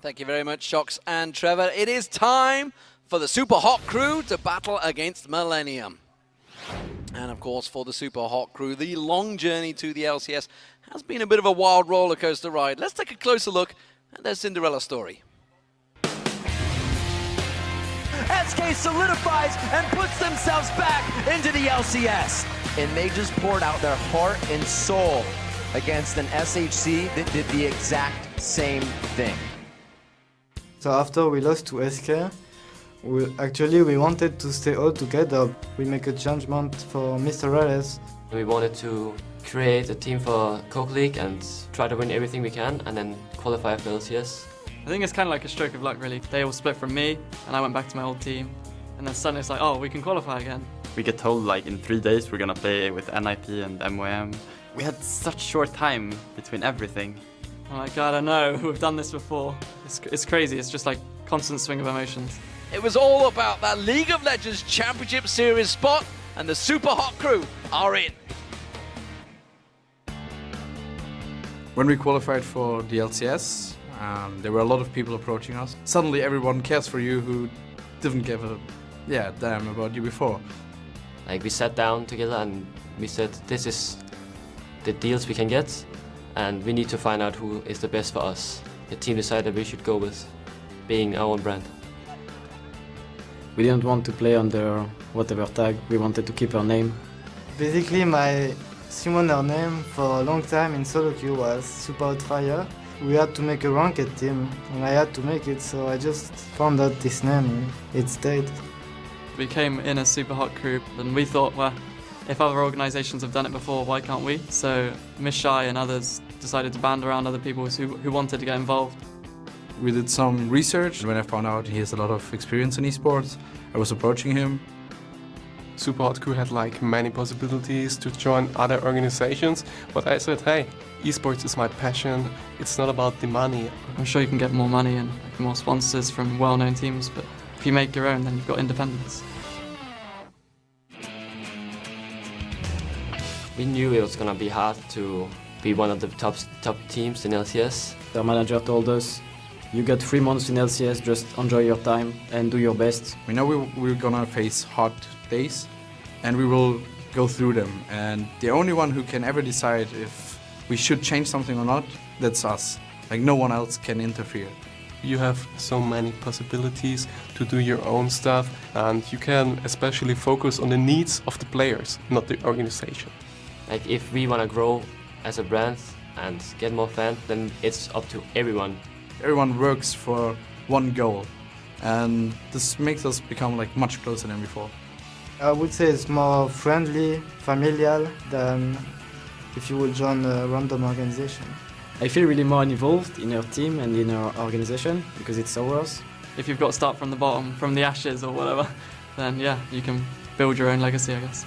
Thank you very much, Shox and Trevor. It is time for the Super Hot Crew to battle against Millennium. And of course, for the Super Hot Crew, the long journey to the LCS has been a bit of a wild roller coaster ride. Let's take a closer look at their Cinderella story. SK solidifies and puts themselves back into the LCS. And they just poured out their heart and soul against an SHC that did the exact same thing. So after we lost to SK, we wanted to stay all together. We make a changement for Mr. Rales. We wanted to create a team for Coke League and try to win everything we can and then qualify for LCS. I think it's kind of like a stroke of luck, really. They all split from me and I went back to my old team. And then suddenly it's like, oh, we can qualify again. We get told like in 3 days we're gonna play with NIP and MOM. We had such short time between everything. I'm like, God, I know, we've done this before. It's crazy, it's just like constant swing of emotions. It was all about that League of Legends Championship Series spot, and the Super Hot Crew are in. When we qualified for the LCS, there were a lot of people approaching us. Suddenly everyone cares for you who didn't give a damn about you before. Like we sat down together and we said, this is the deals we can get and we need to find out who is the best for us. The team decided we should go with being our own brand. We didn't want to play under whatever tag, we wanted to keep our name. Basically my summoner name for a long time in solo queue was Super Hot Fire. We had to make a ranked team and I had to make it, so I just found out this name and it stayed. We came in a Super Hot Crew and we thought, well, if other organisations have done it before, why can't we? So Miss Shy and others decided to band around other people who wanted to get involved. We did some research. When I found out he has a lot of experience in esports, I was approaching him. Super Hot Crew had like many possibilities to join other organizations, but I said, hey, esports is my passion, it's not about the money. I'm sure you can get more money and more sponsors from well-known teams, but if you make your own, then you've got independence. We knew it was gonna be hard to be one of the top teams in LCS. Their manager told us, you get 3 months in LCS, just enjoy your time and do your best. We know we're gonna face hard days and we will go through them, and the only one who can ever decide if we should change something or not, that's us. Like no one else can interfere. You have so many possibilities to do your own stuff and you can especially focus on the needs of the players, not the organization. Like if we want to grow as a brand and get more fans, then it's up to everyone. Everyone works for one goal, and this makes us become like much closer than before. I would say it's more friendly, familial than if you would join a random organization. I feel really more involved in our team and in our organization because it's ours. If you've got to start from the bottom, from the ashes or whatever, then yeah, you can build your own legacy, I guess.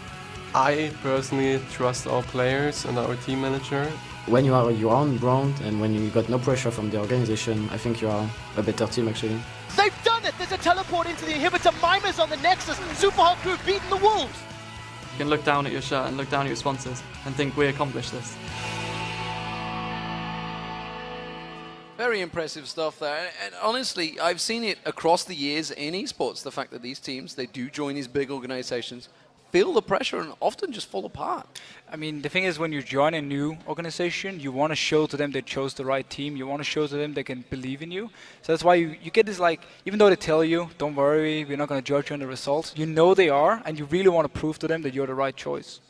I personally trust our players and our team manager. When you are your own brand and when you got no pressure from the organization, I think you are a better team actually. They've done it! There's a teleport into the inhibitor. Mimers on the Nexus. Super Hot Crew beating the Wolves. You can look down at your shirt and look down at your sponsors and think we accomplished this. Very impressive stuff there. And honestly, I've seen it across the years in esports, the fact that these teams, they do join these big organizations, feel the pressure and often just fall apart. I mean, the thing is, when you join a new organization, you want to show to them they chose the right team. You want to show to them they can believe in you. So that's why you get this, like, even though they tell you, don't worry, we're not going to judge you on the results, you know they are, and you really want to prove to them that you're the right choice.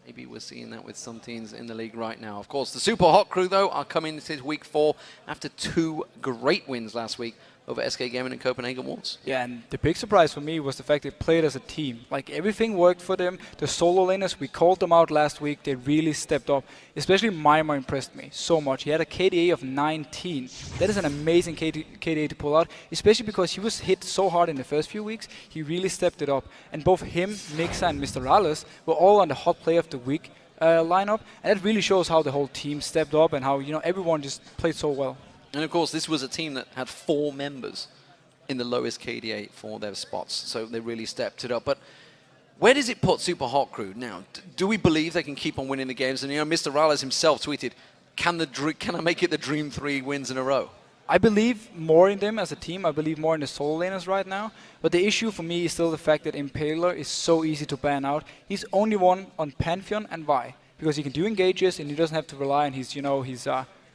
Maybe we're seeing that with some teams in the league right now. Of course, the Super Hot Crew, though, are coming into week 4 after 2 great wins last week over SK Gaming and Copenhagen Wolves. Yeah, and the big surprise for me was the fact they played as a team. Like, everything worked for them. The solo laners, we called them out last week. They really stepped up. Especially Mimir impressed me so much. He had a KDA of 19. That is an amazing KDA to pull out, especially because he was hit so hard in the first few weeks. He really stepped it up. And both him, Mixa, and Mr. Rales were all on the Hot Player of the Week lineup. And that really shows how the whole team stepped up and how, you know, everyone just played so well. And of course, this was a team that had 4 members in the lowest KDA for their spots, so they really stepped it up. But where does it put Super Hot Crew now? Do we believe they can keep on winning the games? And you know, Mr. Rales himself tweeted, "Can I make it the dream 3 wins in a row?" I believe more in them as a team. I believe more in the solo laners right now. But the issue for me is still the fact that Impaler is so easy to ban out. He's only one on Pantheon and Vi, because he can do engages and he doesn't have to rely on his,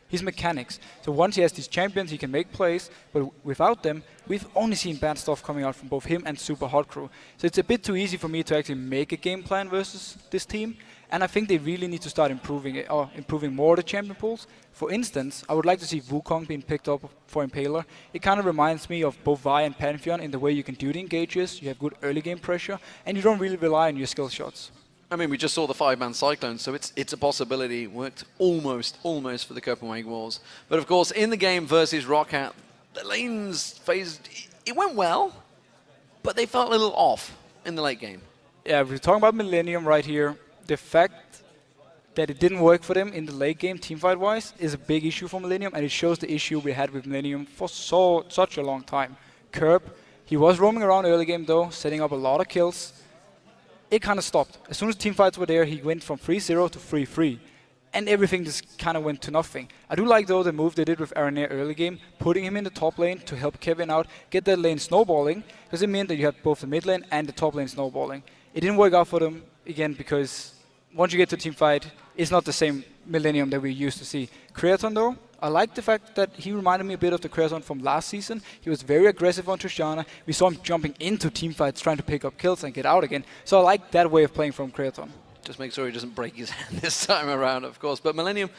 his mechanics. So once he has these champions, he can make plays, but without them, we've only seen bad stuff coming out from both him and Super Hot Crew. So it's a bit too easy for me to actually make a game plan versus this team. And I think they really need to start improving it, or improving more the champion pools. For instance, I would like to see Wukong being picked up for Impaler. It kind of reminds me of both Vi and Pantheon in the way you can do the engages, you have good early game pressure, and you don't really rely on your skill shots. I mean, we just saw the 5-man Cyclone, so it's a possibility. It worked almost for the Copenhagen Wars. But of course, in the game versus Roccat, the lanes phased, it went well, but they felt a little off in the late game. Yeah, we're talking about Millennium right here. The fact that it didn't work for them in the late game, teamfight-wise, is a big issue for Millennium, and it shows the issue we had with Millennium for such a long time. Curb, he was roaming around early game though, setting up a lot of kills. It kind of stopped. As soon as teamfights were there, he went from 3-0 to 3-3. And everything just kind of went to nothing. I do like though the move they did with Aranea early game, putting him in the top lane to help Kevin out, get that lane snowballing, because it meant that you had both the mid lane and the top lane snowballing. It didn't work out for them, again, because once you get to teamfight, it's not the same Millennium that we used to see. Creaton though, I like the fact that he reminded me a bit of the Creaton from last season. He was very aggressive on Tristana. We saw him jumping into teamfights, trying to pick up kills and get out again. So I like that way of playing from Creaton. Just make sure he doesn't break his hand this time around, of course. But Millennium,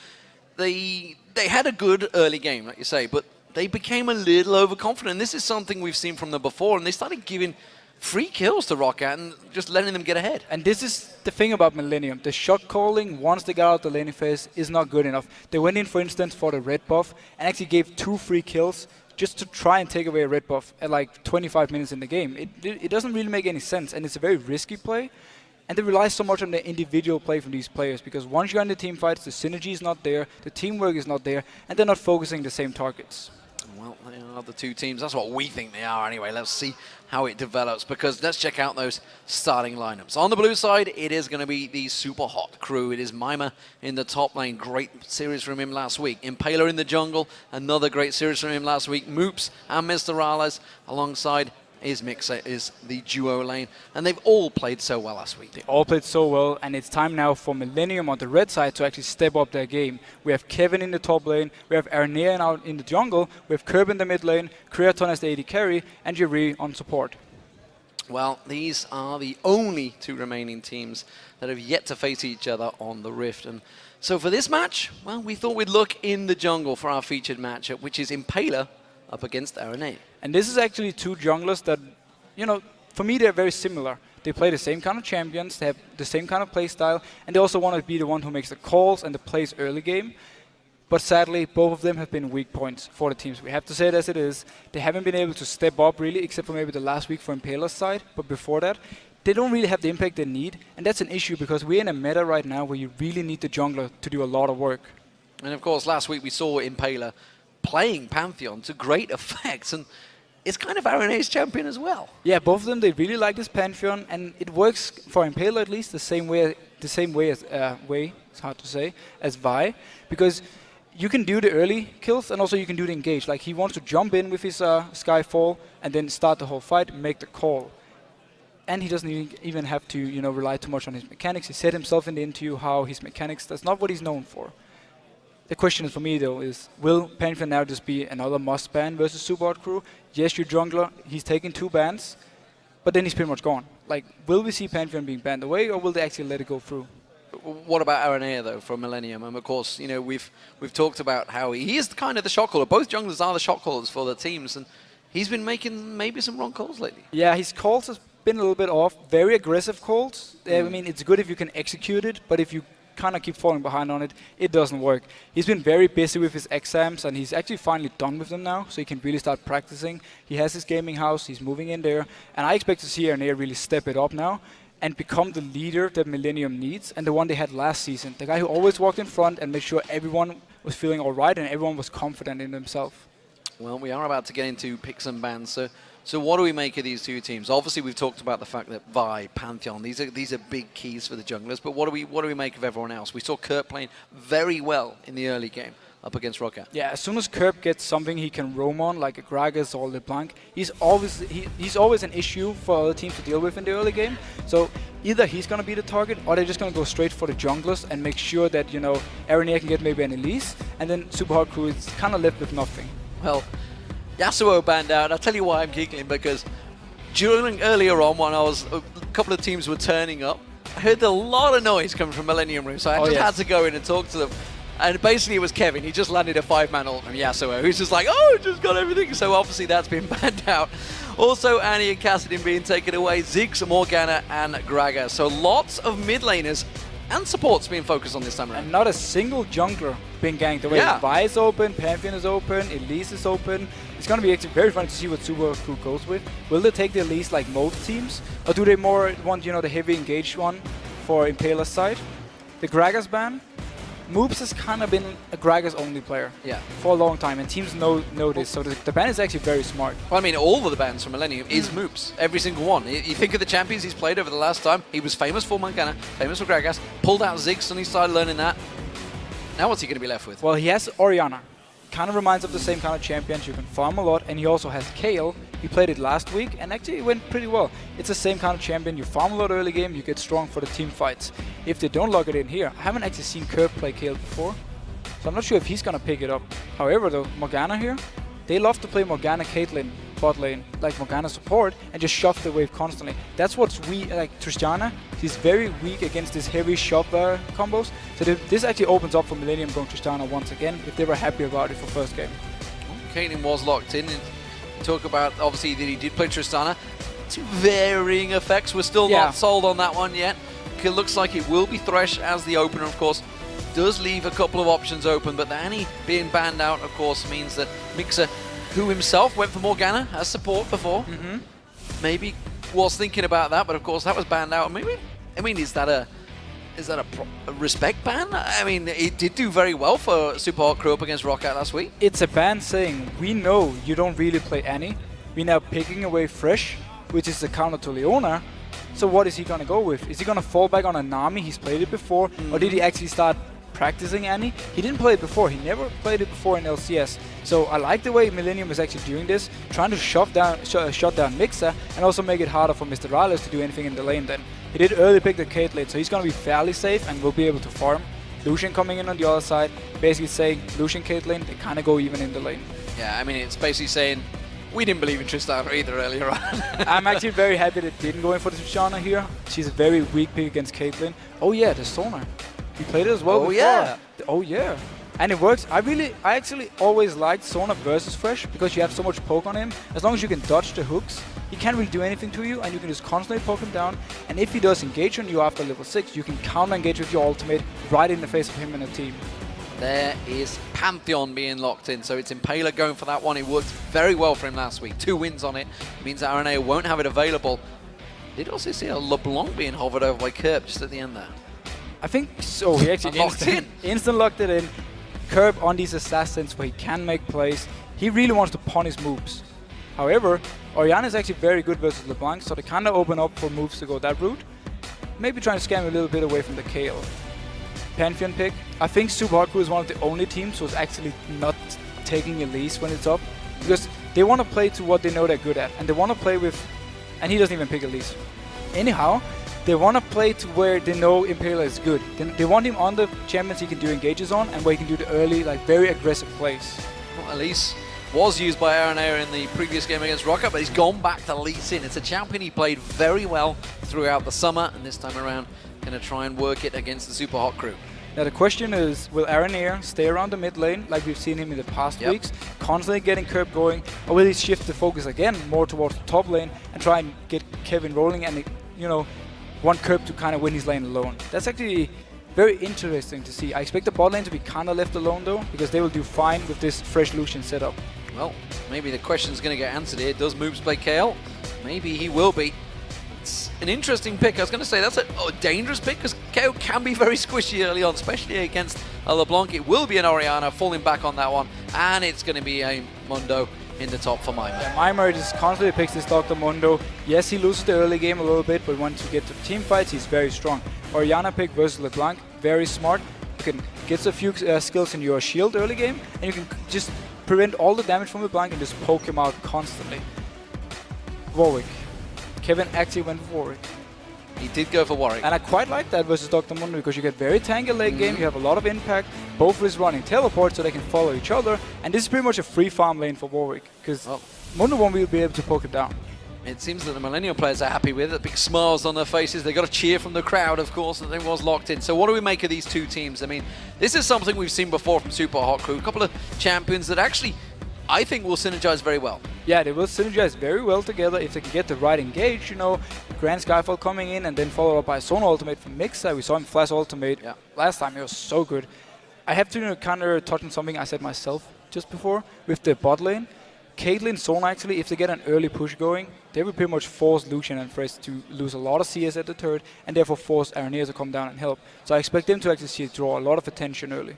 they had a good early game, like you say, but they became a little overconfident. This is something we've seen from them before, and they started giving free kills to Roccat and just letting them get ahead. And this is the thing about Millennium. The shot calling, once they got out the laning phase, is not good enough. They went in, for instance, for the red buff and actually gave 2 free kills just to try and take away a red buff at like 25 minutes in the game. It doesn't really make any sense, and it's a very risky play. And they rely so much on the individual play from these players, because once you're in the team fights, the synergy is not there, the teamwork is not there, and they're not focusing the same targets. Well, they are the two teams. That's what we think they are anyway. Let's see how it develops, because let's check out those starting lineups. On the blue side, it is going to be the Super Hot Crew. It is Mima in the top lane. Great series from him last week. Impaler in the jungle. Another great series from him last week. Moops and Mr. Rales alongside his mixer is the duo lane, and they've all played so well last week. They all played so well, and it's time now for Millennium on the red side to actually step up their game. We have Kevin in the top lane, we have Aranea out in the jungle, we have Curb in the mid lane, Creaton as the AD carry, and Jiri on support. Well, these are the only 2 remaining teams that have yet to face each other on the Rift. And so for this match, well, we thought we'd look in the jungle for our featured matchup, which is Impaler up against Aranea. And this is actually 2 junglers that, for me they're very similar. They play the same kind of champions, they have the same kind of play style, and they also want to be the one who makes the calls and the plays early game. But sadly, both of them have been weak points for the teams. We have to say it as it is. They haven't been able to step up really, except for maybe the last week for Impaler's side. But before that, they don't really have the impact they need. And that's an issue, because we're in a meta right now where you really need the jungler to do a lot of work. And of course, last week we saw Impaler playing Pantheon to great effect, and it's kind of Aranea's champion as well. Yeah, both of them, they really like this Pantheon, and it works for Impaler at least the same way as it's hard to say, as Vi, because you can do the early kills and also you can do the engage. Like, he wants to jump in with his Skyfall and then start the whole fight, make the call. And he doesn't even have to, rely too much on his mechanics. He said himself in the interview how his mechanics, that's not what he's known for. The question for me, though, is will Pantheon now just be another must ban versus Super Hot Crew? Yes, your jungler, he's taking 2 bans, but then he's pretty much gone. Like, will we see Pantheon being banned away, or will they actually let it go through? What about Aranea, though, from Millennium? And of course, we've talked about how he is kind of the shot caller. Both junglers are the shot callers for the teams, and he's been making maybe some wrong calls lately. Yeah, his calls has been a little bit off. Very aggressive calls. I mean, it's good if you can execute it, but if you kind of keep falling behind on it, it doesn't work. He's been very busy with his exams, and he's actually finally done with them now, so he can really start practicing. He has his gaming house, he's moving in there, and I expect to see Aranea really step it up now and become the leader that Millennium needs, and the one they had last season. The guy who always walked in front and made sure everyone was feeling all right and everyone was confident in themselves. Well, we are about to get into picks and bans, so what do we make of these 2 teams? Obviously, we've talked about the fact that Vi, Pantheon, these are big keys for the junglers, but what do we make of everyone else? We saw Kurt playing very well in the early game up against Rocket. Yeah, as soon as Kerb gets something he can roam on, like a Gragas or LeBlanc, he's always an issue for other teams to deal with in the early game. So either he's going to be the target, or they're just going to go straight for the junglers and make sure that, you know, Aranea can get maybe an Elise, and then Super Hot Crew is kind of left with nothing. Well, Yasuo banned out. I'll tell you why I'm giggling, because earlier on when a couple of teams were turning up, I heard a lot of noise coming from Millennium Room, so I just had to go in and talk to them. And basically it was Kevin. He just landed a 5-man ult from Yasuo, who's just like, oh, just got everything. So obviously that's been banned out. Also, Annie and Kassadin being taken away, Ziggs, Morgana, and Gragas. So lots of mid laners and supports being focused on this time around. And not a single jungler being ganked away. Yeah. Vi is open, Pantheon is open, Elise is open. It's going to be actually very fun to see what Super Crew goes with. Will they take the Elise like most teams? Or do they more want, you know, the heavy engaged one for Impaler's side? The Gragas ban? Moops has kind of been a Gragas only player for a long time, and teams know this, so the ban is actually very smart. Well, I mean, all of the bans from Millennium is Moops, every single one. You think of the champions he's played over the last time, he was famous for Morgana, famous for Gragas, pulled out Ziggs and he started learning that. Now what's he going to be left with? Well, he has Orianna. Kind of reminds of the same kind of champions. You can farm a lot, and he also has Kayle. He played it last week, and actually it went pretty well. It's the same kind of champion. You farm a lot early game, you get strong for the team fights. If they don't lock it in here, I haven't actually seen Kerb play Kayle before, so I'm not sure if he's going to pick it up. However, though, Morgana here, they love to play Morgana Caitlyn bot lane, like Morgana support, and just shove the wave constantly. That's what's weak, like Tristana, she's very weak against these heavy shove combos. So this actually opens up for Millennium going Tristana once again, if they were happy about it for first game. Caitlyn was locked in. Talk about, obviously, that he did play Tristana. To varying effects. We're still not sold on that one yet. It looks like it will be Thresh as the opener, of course. Does leave a couple of options open, but the Annie being banned out, of course, means that Mixer, who himself went for Morgana as support before, maybe was thinking about that, but of course that was banned out. Maybe, I mean, is that a respect ban? I mean, it did do very well for Super Hot Crew up against Rocket last week. It's a ban saying, we know you don't really play Annie. We're now picking away Thresh, which is the counter to Leona. So what is he going to go with? Is he going to fall back on a Nami? He's played it before. Or did he actually start practicing Annie? He didn't play it before. He never played it before in LCS. So I like the way Millennium is actually doing this, trying to shut down Mixer and also make it harder for Mr. Rales to do anything in the lane then. He did early pick the Cait lane, so he's going to be fairly safe and will be able to farm. Lucian coming in on the other side, basically saying Lucian Cait lane, they kind of go even in the lane. Yeah, I mean, it's basically saying we didn't believe in Tristana either earlier on. I'm actually very happy that didn't go in for the Tristana here. She's a very weak pick against Caitlyn. Oh yeah, the Sonar. He played it as well before. Yeah. Oh yeah. And it works. I actually always liked Sonar versus Thresh because you have so much poke on him. As long as you can dodge the hooks, he can't really do anything to you and you can just constantly poke him down. And if he does engage on you after level 6, you can counter engage with your ultimate right in the face of him and the team. There is Pantheon being locked in, so it's Impaler going for that one. It worked very well for him last week. 2 wins on it. It means that Aranea won't have it available. Did also see a LeBlanc being hovered over by Kerb just at the end there. I think so. He actually instant locked it in. Kerb on these assassins where he can make plays. He really wants to punish moves. However, Orianna is actually very good versus LeBlanc, so they kind of open up for moves to go that route. Maybe trying to scam a little bit away from the Kayle. Pantheon pick. I think Super Hot Crew is one of the only teams who's actually not taking Elise when it's up. Because they want to play to what they know they're good at. And they want to play with... And he doesn't even pick Elise. Anyhow, they want to play to where they know Impaler is good. They want him on the champions he can do engages on and where he can do the early, like, very aggressive plays. Well, Elise was used by Aranea in the previous game against Rocket, but he's gone back to Lee Sin. It's a champion he played very well throughout the summer, and this time around, going to try and work it against the Super Hot Crew. Now the question is, will Aranea stay around the mid lane like we've seen him in the past weeks, constantly getting Kerb going, or will he shift the focus again more towards the top lane and try and get Kevin rolling and, you know, want Kerb to kind of win his lane alone? That's actually very interesting to see. I expect the bot lane to be kind of left alone though, because they will do fine with this fresh Lucian setup. Well, maybe the question's going to get answered here. Does Moves play Kayle? Maybe he will be. It's an interesting pick. I was going to say that's a dangerous pick because Kayle can be very squishy early on, especially against LeBlanc. It will be an Orianna falling back on that one, and it's going to be a Mundo in the top for Maimer. Yeah, Maimer just constantly picks this Dr. Mundo. Yes, he loses the early game a little bit, but once you get to team fights, he's very strong. Orianna pick versus LeBlanc, very smart. can get a few skills in your shield early game, and you can just prevent all the damage from the blind and just poke him out constantly. Warwick. Kevin actually went for Warwick. He did go for Warwick. And I quite like that versus Dr. Mundo because you get very tanky late game, you have a lot of impact, both is running teleport so they can follow each other, and this is pretty much a free farm lane for Warwick because Mundo won't be able to poke it down. It seems that the Millennium players are happy with it. Big smiles on their faces. They got a cheer from the crowd, of course, and it was locked in. So what do we make of these two teams? I mean, this is something we've seen before from Super Hot Crew. A couple of champions that actually, I think, will synergize very well. Yeah, they will synergize very well together if they can get the right engage. You know, Grand Skyfall coming in and then followed up by a Sonar ultimate from Mixa. We saw him flash ultimate last time. It was so good. I have to kind of touch on something I said myself just before with the bot lane. Caitlyn, Sonar actually, if they get an early push going, they will pretty much force Lucian and Fresh to lose a lot of CS at the turret and therefore force Aranea to come down and help. So I expect them to actually draw a lot of attention early.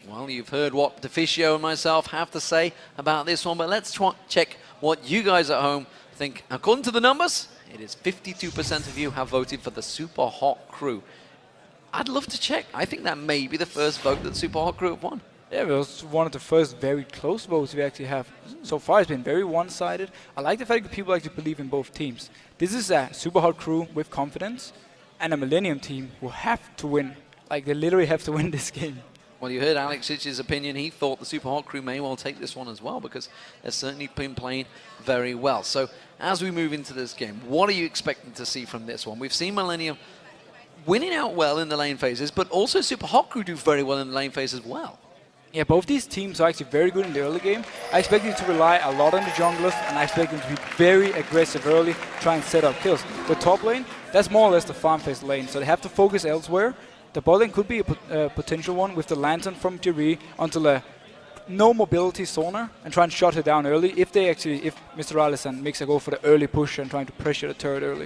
Well, you've heard what Deficio and myself have to say about this one, but let's check what you guys at home think. According to the numbers, it is 52% of you have voted for the Super Hot Crew. I'd love to check. I think that may be the first vote that Super Hot Crew have won. Yeah, it was one of the first very close votes we actually have. So far, it's been very one-sided. I like the fact that people actually believe in both teams. This is a Super Hot Crew with confidence and a Millennium team who have to win. Like, they literally have to win this game. Well, you heard Alex's opinion. He thought the Super Hot Crew may well take this one as well because they've certainly been playing very well. So as we move into this game, what are you expecting to see from this one? We've seen Millennium winning out well in the lane phases, but also Super Hot Crew do very well in the lane phase as well. Yeah, both these teams are actually very good in the early game. I expect them to rely a lot on the junglers, and I expect them to be very aggressive early, try and set up kills. The top lane, that's more or less the farm phase lane, so they have to focus elsewhere. The bot lane could be a potential one with the Lantern from Jerry onto a no mobility Sonar and try and shut her down early if Mr. Rales and Mixa go for the early push and trying to pressure the turret early.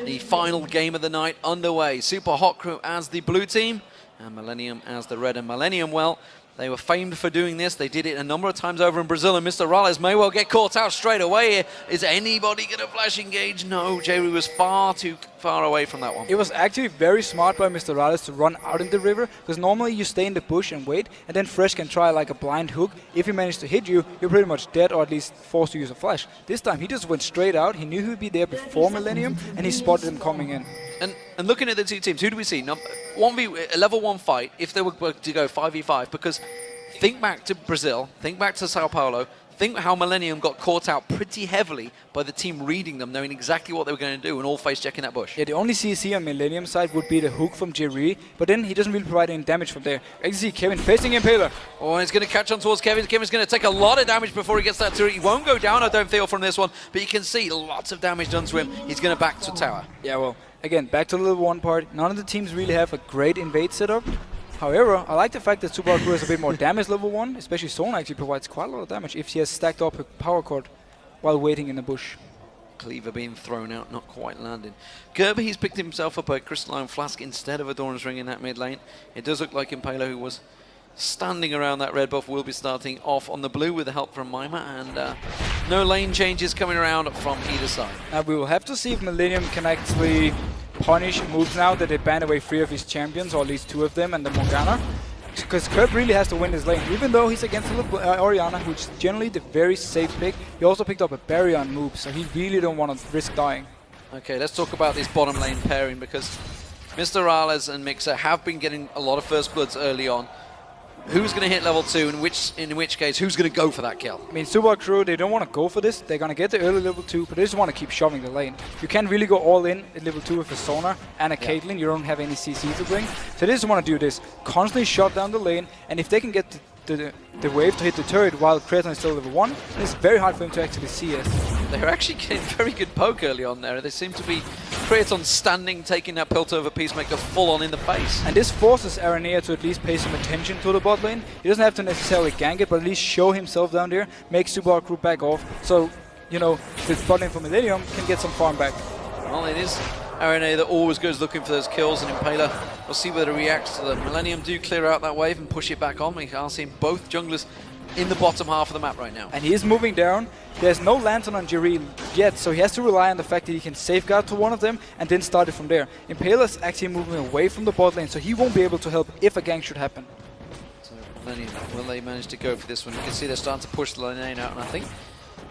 The final game of the night underway. Super Hot Crew as the blue team and Millennium as the red. And Millennium, well, they were famed for doing this. They did it a number of times over in Brazil, and Mr. Rales may well get caught out straight away. Is anybody going to flash engage? No, Jerry was far too far away from that one. It was actually very smart by Mr. Rales to run out in the river, because normally you stay in the bush and wait, and then Fresh can try like a blind hook. If he managed to hit you, you're pretty much dead, or at least forced to use a flash. This time he just went straight out. He knew he would be there before Millennium, and he spotted him coming in. And looking at the two teams, who do we see? A level 1 fight, if they were to go 5v5, because think back to Brazil, think back to Sao Paulo, think how Millennium got caught out pretty heavily by the team reading them, knowing exactly what they were going to do, and all face checking that bush. Yeah, the only CC on Millennium side would be the hook from Jerry, but then he doesn't really provide any damage from there. You can see Kevin facing Impaler. Oh, and he's going to catch on towards Kevin. Kevin's going to take a lot of damage before he gets that turret. He won't go down, I don't feel, from this one, but you can see lots of damage done to him. He's going to back to tower. Yeah, well, again, back to the level 1 part. None of the teams really have a great invade setup. However, I like the fact that Super Hot Crew has a bit more damage level 1, especially Sonar actually provides quite a lot of damage if she has stacked up her power cord while waiting in the bush. Cleaver being thrown out, not quite landing. Gerber, he's picked himself up a Crystalline Flask instead of a Doran's Ring in that mid lane. It does look like Impaler, who was standing around that red buff, will be starting off on the blue with the help from Mima, and no lane changes coming around from either side. Now we will have to see if Millennium can actually punish moves now that they banned away 3 of his champions, or at least 2 of them, and the Morgana. Because Kurt really has to win this lane, even though he's against Orianna, which is generally the very safe pick. He also picked up a Baryon move, so he really don't want to risk dying. Okay, let's talk about this bottom lane pairing, because Mr. Rales and Mixa have been getting a lot of first bloods early on. Who's going to hit level 2, in which case, who's going to go for that kill? I mean, Super Hot Crew, they don't want to go for this. They're going to get the early level 2, but they just want to keep shoving the lane. You can't really go all in at level 2 with a Sonar and a Caitlyn. You don't have any CC to bring. So they just want to do this. Constantly shut down the lane, and if they can get the wave to hit the turret while Kraton is still level 1, it's very hard for him to actually see it. They're actually getting very good poke early on there. They seem to be Kraton standing, taking that Pilt over Peacemaker full on in the face. And this forces Aranea to at least pay some attention to the bot lane. He doesn't have to necessarily gank it, but at least show himself down there, make Super Hot Crew back off, so, you know, the bot lane for Millennium can get some farm back. Well, it is Aranea that always goes looking for those kills, and Impaler, we'll see whether he reacts to them. Millennium do clear out that wave and push it back on. We are seeing both junglers in the bottom half of the map right now. And he is moving down. There's no lantern on Jerry yet, so he has to rely on the fact that he can safeguard to one of them and then start it from there. Impaler's actually moving away from the bot lane, so he won't be able to help if a gank should happen. So Millennium, will they manage to go for this one? You can see they're starting to push the lane out, and I think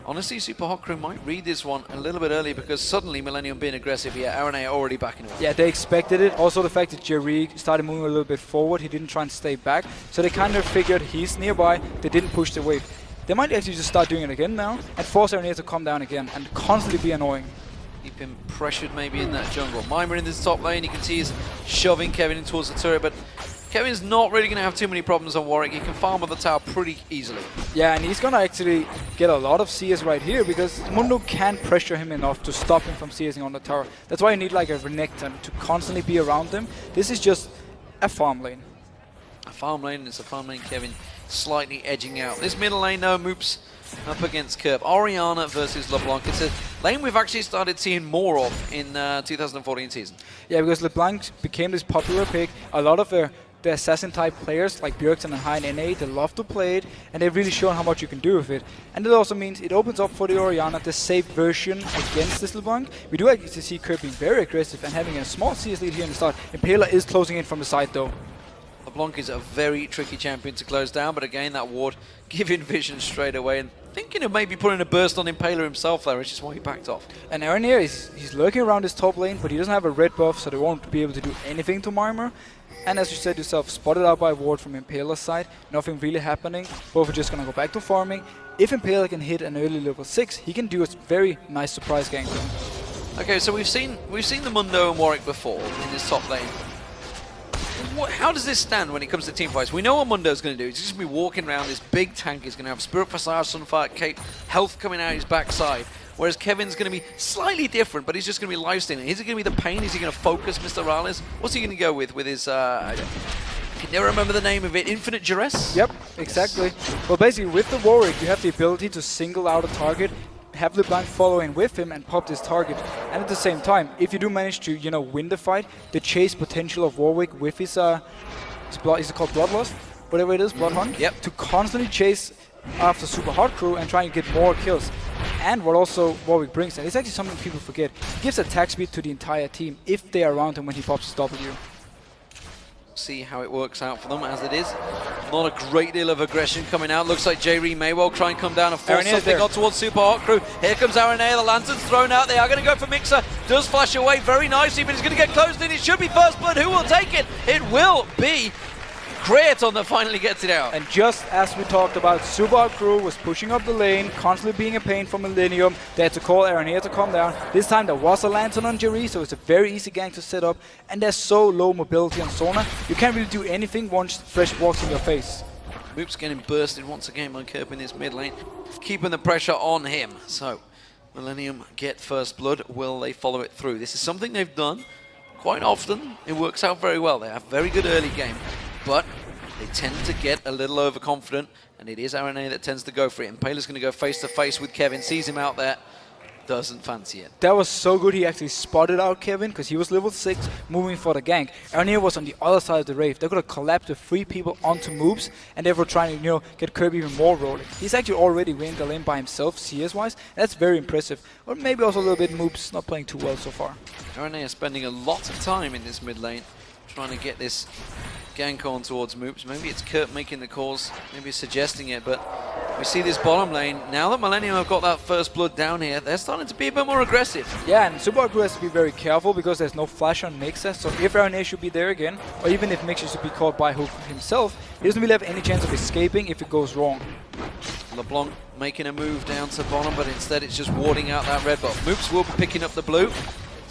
honestly, Super Hot Crew might read this one a little bit early because suddenly Millennium being aggressive here, RNA already backing away. Yeah, they expected it. Also the fact that Jerry started moving a little bit forward, he didn't try and stay back. So they kind of figured he's nearby, they didn't push the wave. They might actually just start doing it again now and force RNA to come down again and constantly be annoying. Keep him pressured maybe in that jungle. Mimer in this top lane, you can see he's shoving Kevin in towards the turret, but Kevin's not really going to have too many problems on Warwick. He can farm on the tower pretty easily. Yeah, and he's going to actually get a lot of CS right here because Mundo can't pressure him enough to stop him from CSing on the tower. That's why you need like a Renekton to constantly be around them. This is just a farm lane. A farm lane, it's a farm lane. Kevin slightly edging out. This middle lane, though, Moops up against Curb. Orianna versus LeBlanc. It's a lane we've actually started seeing more of in 2014 season. Yeah, because LeBlanc became this popular pick. A lot of the assassin-type players like Bjergsen and Hein NA, they love to play it, and they've really shown how much you can do with it. And it also means it opens up for the Orianna, the safe version against this LeBlanc. We do actually see Curb being very aggressive and having a small CS lead here in the start. Impaler is closing in from the side though. LeBlanc is a very tricky champion to close down, but again, that ward giving vision straight away and thinking of maybe putting a burst on Impaler himself there, which is why he backed off. And Aaron here, he's lurking around his top lane, but he doesn't have a red buff, so they won't be able to do anything to Mimer. And as you said yourself, spotted out by a ward from Impaler's side, nothing really happening. Both are just going to go back to farming. If Impaler can hit an early level 6, he can do a very nice surprise gank. Okay, so we've seen the Mundo and Warwick before in this top lane. How does this stand when it comes to team fights? We know what Mundo's going to do. He's just going to be walking around this big tank. He's going to have Spirit Facade, Sunfire, Cape, health coming out his backside. Whereas Kevin's going to be slightly different, but he's just going to be lifestealing. Is it going to be the pain? Is he going to focus Mr. Rales? What's he going to go with his, I can never remember the name of it, Infinite Duress? Yep, exactly. Yes. Well, basically, with the Warwick, you have the ability to single out a target, have LeBlanc following with him and pop this target. And at the same time, if you do manage to, you know, win the fight, the chase potential of Warwick with his is it called Bloodlust? Whatever it is, Bloodhunt? Yep. To constantly chase after Super Hot Crew and try and get more kills. And what also Warwick brings, and it's actually something people forget, he gives attack speed to the entire team if they are around him when he pops his W. See how it works out for them as it is. Not a great deal of aggression coming out. Looks like J-Ree may well try and come down and force something on towards Super Hot Crew. Here comes RNA, the lantern's thrown out. They are going to go for Mixer. Does flash away very nicely, but he's going to get closed in. It should be First Blood. Who will take it? It will be Kraton that finally gets it out. And just as we talked about, Super Hot Crew was pushing up the lane, constantly being a pain for Millennium. They had to call Aaron here to come down. This time there was a lantern on Jerry, so it's a very easy gank to set up. And there's so low mobility on Sona, you can't really do anything once Fresh walks in your face. Moops getting bursted once again by Curb in this mid lane, keeping the pressure on him. So Millennium get First Blood. Will they follow it through? This is something they've done quite often. It works out very well. They have very good early game, but they tend to get a little overconfident, and it is RNA that tends to go for it. Impaler's going to go face to face with Kevin, sees him out there, doesn't fancy it. That was so good. He actually spotted out Kevin because he was level 6 moving for the gank. Arnier was on the other side of the Wraith. They could have collapsed the 3 people onto moves and therefore trying to, you know, get Kirby even more rolling. He's actually already winning the lane by himself CS-wise. That's very impressive. Or maybe also a little bit moves not playing too well so far. Arnier spending a lot of time in this mid lane trying to get this gank on towards Moops. Maybe it's Kurt making the calls, maybe suggesting it, but we see this bottom lane. Now that Millennium have got that First Blood down here, they're starting to be a bit more aggressive. Yeah, and Super Hot Crew has to be very careful because there's no flash on Mixer, so if RNA should be there again, or even if Mixer should be caught by Hook himself, he doesn't really have any chance of escaping if it goes wrong. LeBlanc making a move down to bottom, but instead it's just warding out that red buff. Moops will be picking up the blue.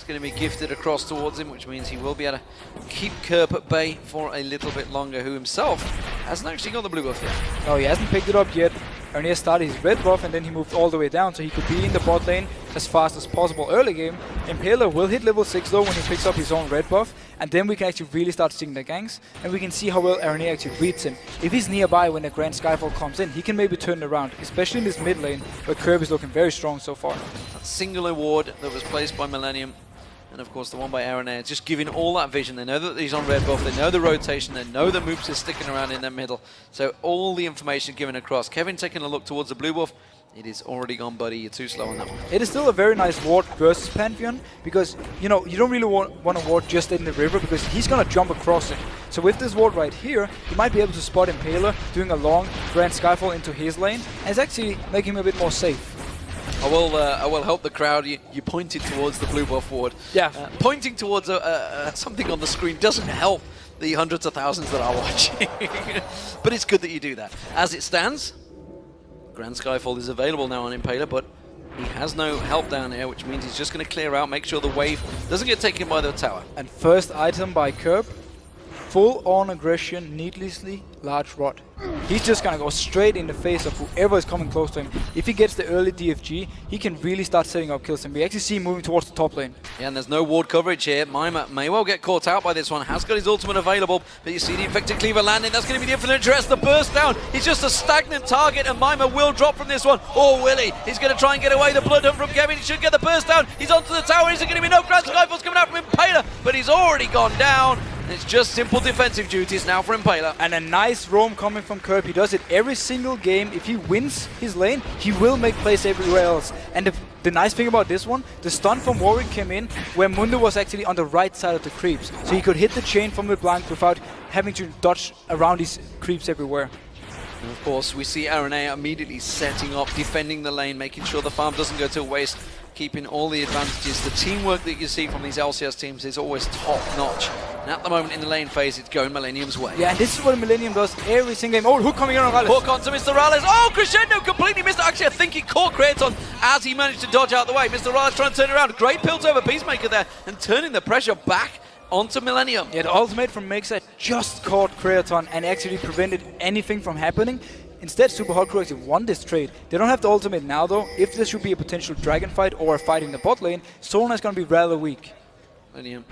Going to be gifted across towards him, which means he will be able to keep Kerp at bay for a little bit longer, who himself hasn't actually got the blue buff yet. Oh, he hasn't picked it up yet. Arnier started his red buff and then he moved all the way down, so he could be in the bot lane as fast as possible early game. Impaler will hit level 6 though when he picks up his own red buff, and then we can actually really start seeing the ganks, and we can see how well Arnier actually reads him. If he's nearby when the Grand Skyfall comes in, he can maybe turn it around, especially in this mid lane where Kirby is looking very strong so far. That single award that was placed by Millennium And of course the one by Aranea, just giving all that vision. They know that he's on red buff, they know the rotation, they know that Moops is sticking around in the middle. So all the information given across. Kevin taking a look towards the blue buff. It is already gone, buddy. You're too slow on that one. It is still a very nice ward versus Pantheon because, you know, you don't really want to ward just in the river because he's going to jump across it. So with this ward right here, you might be able to spot Impaler doing a long Grand Skyfall into his lane, and it's actually making him a bit more safe. I will help the crowd. You pointed towards the blue buff ward. Yeah. Pointing towards something on the screen doesn't help the hundreds of thousands that are watching. But it's good that you do that. As it stands, Grand Skyfall is available now on Impaler, but he has no help down here, which means he's just going to clear out, make sure the wave doesn't get taken by the tower. And first item by Curb, full-on aggression, needlessly large rod. He's just going to go straight in the face of whoever is coming close to him. If he gets the early DFG, he can really start setting up kills, and we actually see him moving towards the top lane. Yeah, and there's no ward coverage here. Mima may well get caught out by this one. Has got his ultimate available, but you see the infected cleaver landing. That's going to be the infinite address. The burst down. He's just a stagnant target, and Mima will drop from this one. Or will he? He's going to try and get away. The blood hunt from Kevin. He should get the burst down. He's onto the tower. Is there going to be no Grand Skyfall's coming out from Impaler? But he's already gone down. It's just simple defensive duties now for Impaler. And a nice roam coming from Curb. He does it every single game. If he wins his lane, he will make plays everywhere else. And the nice thing about this one, the stun from Warwick came in where Mundo was actually on the right side of the creeps. So he could hit the chain from the blank without having to dodge around these creeps everywhere. And of course, we see Aranea immediately setting up, defending the lane, making sure the farm doesn't go to waste, keeping all the advantages. The teamwork that you see from these LCS teams is always top-notch. And at the moment in the lane phase, it's going Millennium's way. Yeah, and this is what Millennium does every single game. Oh, hook coming in on Rallis. Hook onto Mr. Rallis. Oh, Crescendo completely missed it. Actually, I think he caught Kraton as he managed to dodge out the way. Mr. Rallis trying to turn around. Great pilt over Peacemaker there and turning the pressure back onto Millennium. Yeah, the ultimate from Mixa just caught Kraton and actually prevented anything from happening. Instead, Super Hot Crew actually won this trade. They don't have the ultimate now though. If there should be a potential dragon fight or a fight in the bot lane, Solana is going to be rather weak. Millennium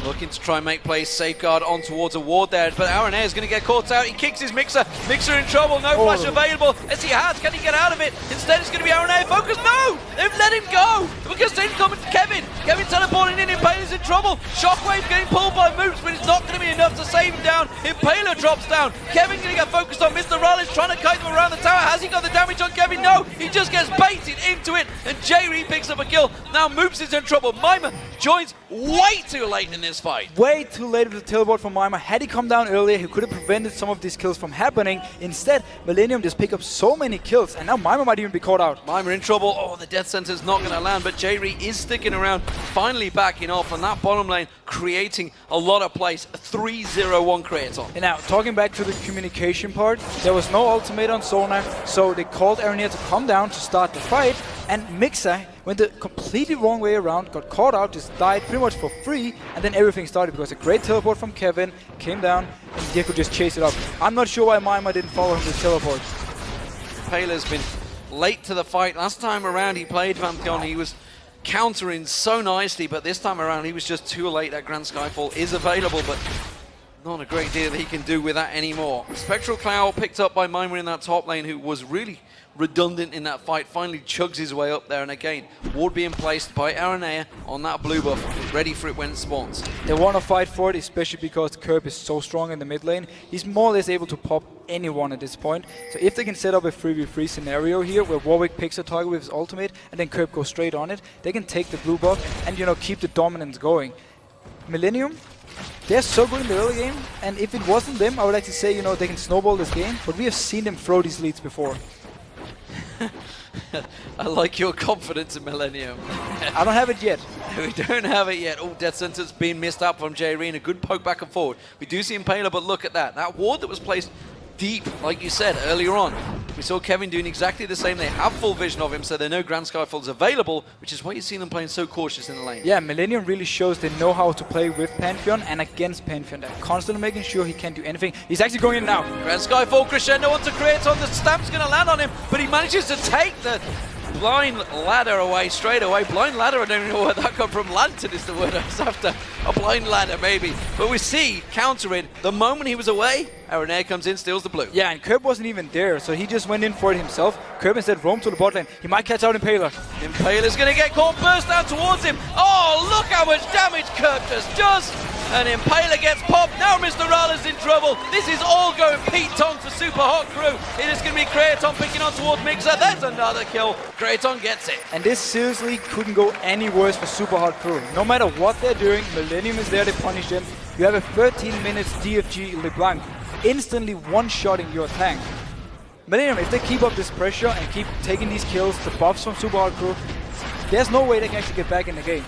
looking to try and make plays, safeguard on towards a ward there, but Aranea is going to get caught out. He kicks his Mixer. Mixer in trouble, no flash available. As he has, can he get out of it? Instead, it's going to be Aranea focused. No! They've let him go! Because they've come to Kevin. Kevin teleporting in, Impaler's in trouble. Shockwave getting pulled by Moops, but it's not going to be enough to save him down. Impaler drops down. Kevin going to get focused on Mr. Rallis, trying to kite him around the tower. Has he got the damage on Kevin? No! He just gets baited into it, and J-Re picks up a kill. Now Moops is in trouble. Mima joins way too late in this fight. Way too late with the teleport from Mima. Had he come down earlier, he could have prevented some of these kills from happening. Instead, Millennium just pick up so many kills, and now Mima might even be caught out. Mima in trouble. Oh, the death center's not going to land, but J-Re is sticking around, finally backing off, and that bottom lane creating a lot of plays. 3-0-1 Kraton. And now, talking back to the communication part, there was no ultimate on Solana, so they called Aranea to come down to start the fight, and Mixa went the completely wrong way around, got caught out, just died pretty much for free, and then everything started because a great teleport from Kevin came down, and they could just chase it up. I'm not sure why Mima didn't follow him with teleport. Impaler's been late to the fight. Last time around he played Pantheon, he was countering so nicely, but this time around he was just too late. That Grand Skyfall is available, but not a great deal that he can do with that anymore. Spectral Cloud picked up by Mima in that top lane, who was really redundant in that fight, finally chugs his way up there, and again, ward being placed by Aranea on that blue buff, ready for it when it spawns. They want to fight for it, especially because Curb is so strong in the mid lane. He's more or less able to pop anyone at this point. So if they can set up a 3v3 scenario here, where Warwick picks a target with his ultimate, and then Curb goes straight on it, they can take the blue buff and, you know, keep the dominance going. Millennium, they're so good in the early game, and if it wasn't them, I would like to say, you know, they can snowball this game, but we have seen them throw these leads before. I like your confidence in Millennium. I don't have it yet. We don't have it yet. Oh, Death Center's been missed up from J-Re, a good poke back and forward. We do see Impaler, but look at that. That ward that was placed deep, like you said earlier on. We saw Kevin doing exactly the same. They have full vision of him, so they know Grand Skyfall's available, which is why you see them playing so cautious in the lane. Yeah, Millennium really shows they know how to play with Pantheon and against Pantheon. They're constantly making sure he can't do anything. He's actually going in now. Grand Skyfall Crescendo onto Kraton. The stamp's going to land on him, but he manages to take the blind ladder away straight away. Blind ladder, I don't even know where that come from. Lantern is the word I was after. A blind ladder, maybe. But we see, countering, the moment he was away, Arenair comes in, steals the blue. Yeah, and Curb wasn't even there, so he just went in for it himself. Curb instead roamed to the bot lane. He might catch out Impaler. Impaler's going to get caught, burst down towards him. Oh, look how much damage Curb just does. And Impaler gets popped. Now Mr. Rala's in trouble. This is all going Pete Tong for Super Hot Crew. It is going to be Kraton picking on towards Mixer. There's another kill. Kraton gets it. And this seriously couldn't go any worse for Super Hot Crew. No matter what they're doing, Millennium is there to punish them. You have a 13 minutes DFG LeBlanc instantly one-shotting your tank. Millennium, if they keep up this pressure and keep taking these kills, the buffs from Super Hot Crew, there's no way they can actually get back in the game.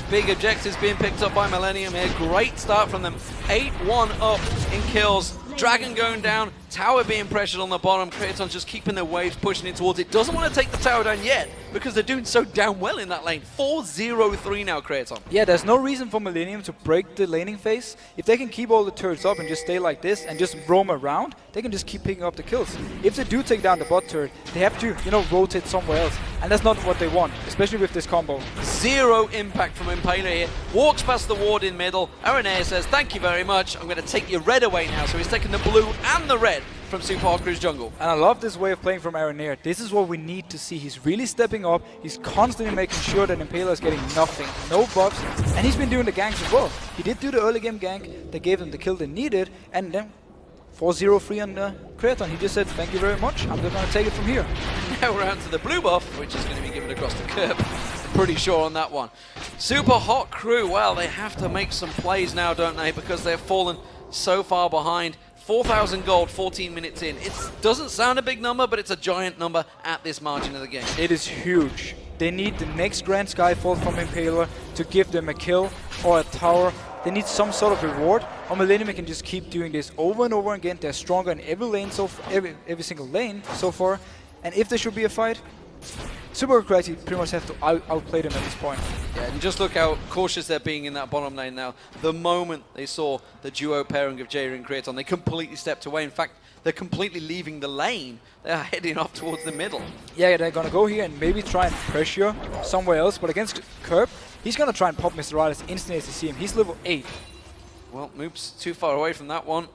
Big objectives being picked up by Millennium here. Great start from them. 8-1 up in kills. Dragon going down. Tower being pressured on the bottom. Kraton's just keeping their waves, pushing it towards it. Doesn't want to take the tower down yet because they're doing so damn well in that lane. 4-0-3 now, Kraton. Yeah, there's no reason for Millennium to break the laning phase. If they can keep all the turrets up and just stay like this and just roam around, they can just keep picking up the kills. If they do take down the bot turret, they have to, rotate somewhere else. And that's not what they want, especially with this combo. Zero impact from Impaler here. Walks past the ward in middle. Arenair says, thank you very much. I'm going to take your red away now. So he's taking the blue and the red from Super Hot Crew's jungle. And I love this way of playing from Arenair. This is what we need to see. He's really stepping up. He's constantly making sure that Impaler is getting nothing. No buffs. And he's been doing the ganks as well. He did do the early game gank that gave them the kill they needed. And then 4-0-3 on Kraton. He just said, thank you very much. I'm just going to take it from here. Now we're on to the blue buff, which is going to be given across the curb. I'm pretty sure on that one. Super Hot Crew, well, they have to make some plays now, don't they? Because they've fallen so far behind. 4,000 gold, 14 minutes in. It doesn't sound a big number, but it's a giant number at this margin of the game. It is huge. They need the next Grand Skyfall from Impaler to give them a kill or a tower. They need some sort of reward, or Millennium can just keep doing this over and over again. They're stronger in every lane every single lane so far. And if there should be a fight, Super Hot Crew pretty much have to outplay them at this point. Yeah, and just look how cautious they're being in that bottom lane now. The moment they saw the duo pairing of Jair and Kraton, they completely stepped away. In fact, they're completely leaving the lane. They're heading off towards the middle. Yeah, they're going to go here and maybe try and pressure somewhere else. But against Curb, he's going to try and pop Mr. Riley instantly as you see him. He's level 8. Well, Moops too far away from that one.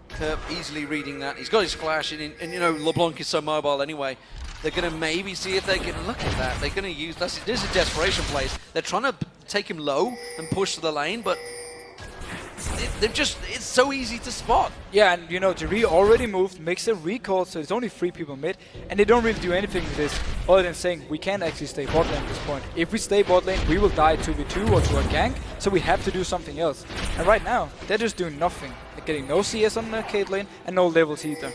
Curb easily reading that. He's got his flash, and LeBlanc is so mobile anyway. They're going to maybe see if they can look at that. They're going to use this is a desperation plays. They're trying to take him low and push to the lane, but it's so easy to spot. Yeah, and Jiri already moved, makes a recall, so there's only 3 people mid, and they don't really do anything with this other than saying we can't actually stay bot lane at this point. If we stay bot lane, we will die 2v2 or to a gank, so we have to do something else. And right now, they're just doing nothing. They're getting no CS on the Cade lane and no levels either.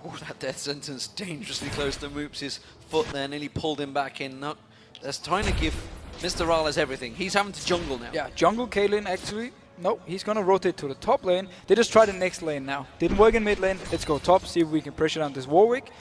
Oh, that death sentence dangerously close to Moops' foot there, nearly pulled him back in. No, that's trying to give Mr. Rales everything. He's having to jungle now. Yeah, jungle Cade lane actually. No, he's going to rotate to the top lane. They just try the next lane now. Didn't work in mid lane. Let's go top, see if we can pressure down this Warwick.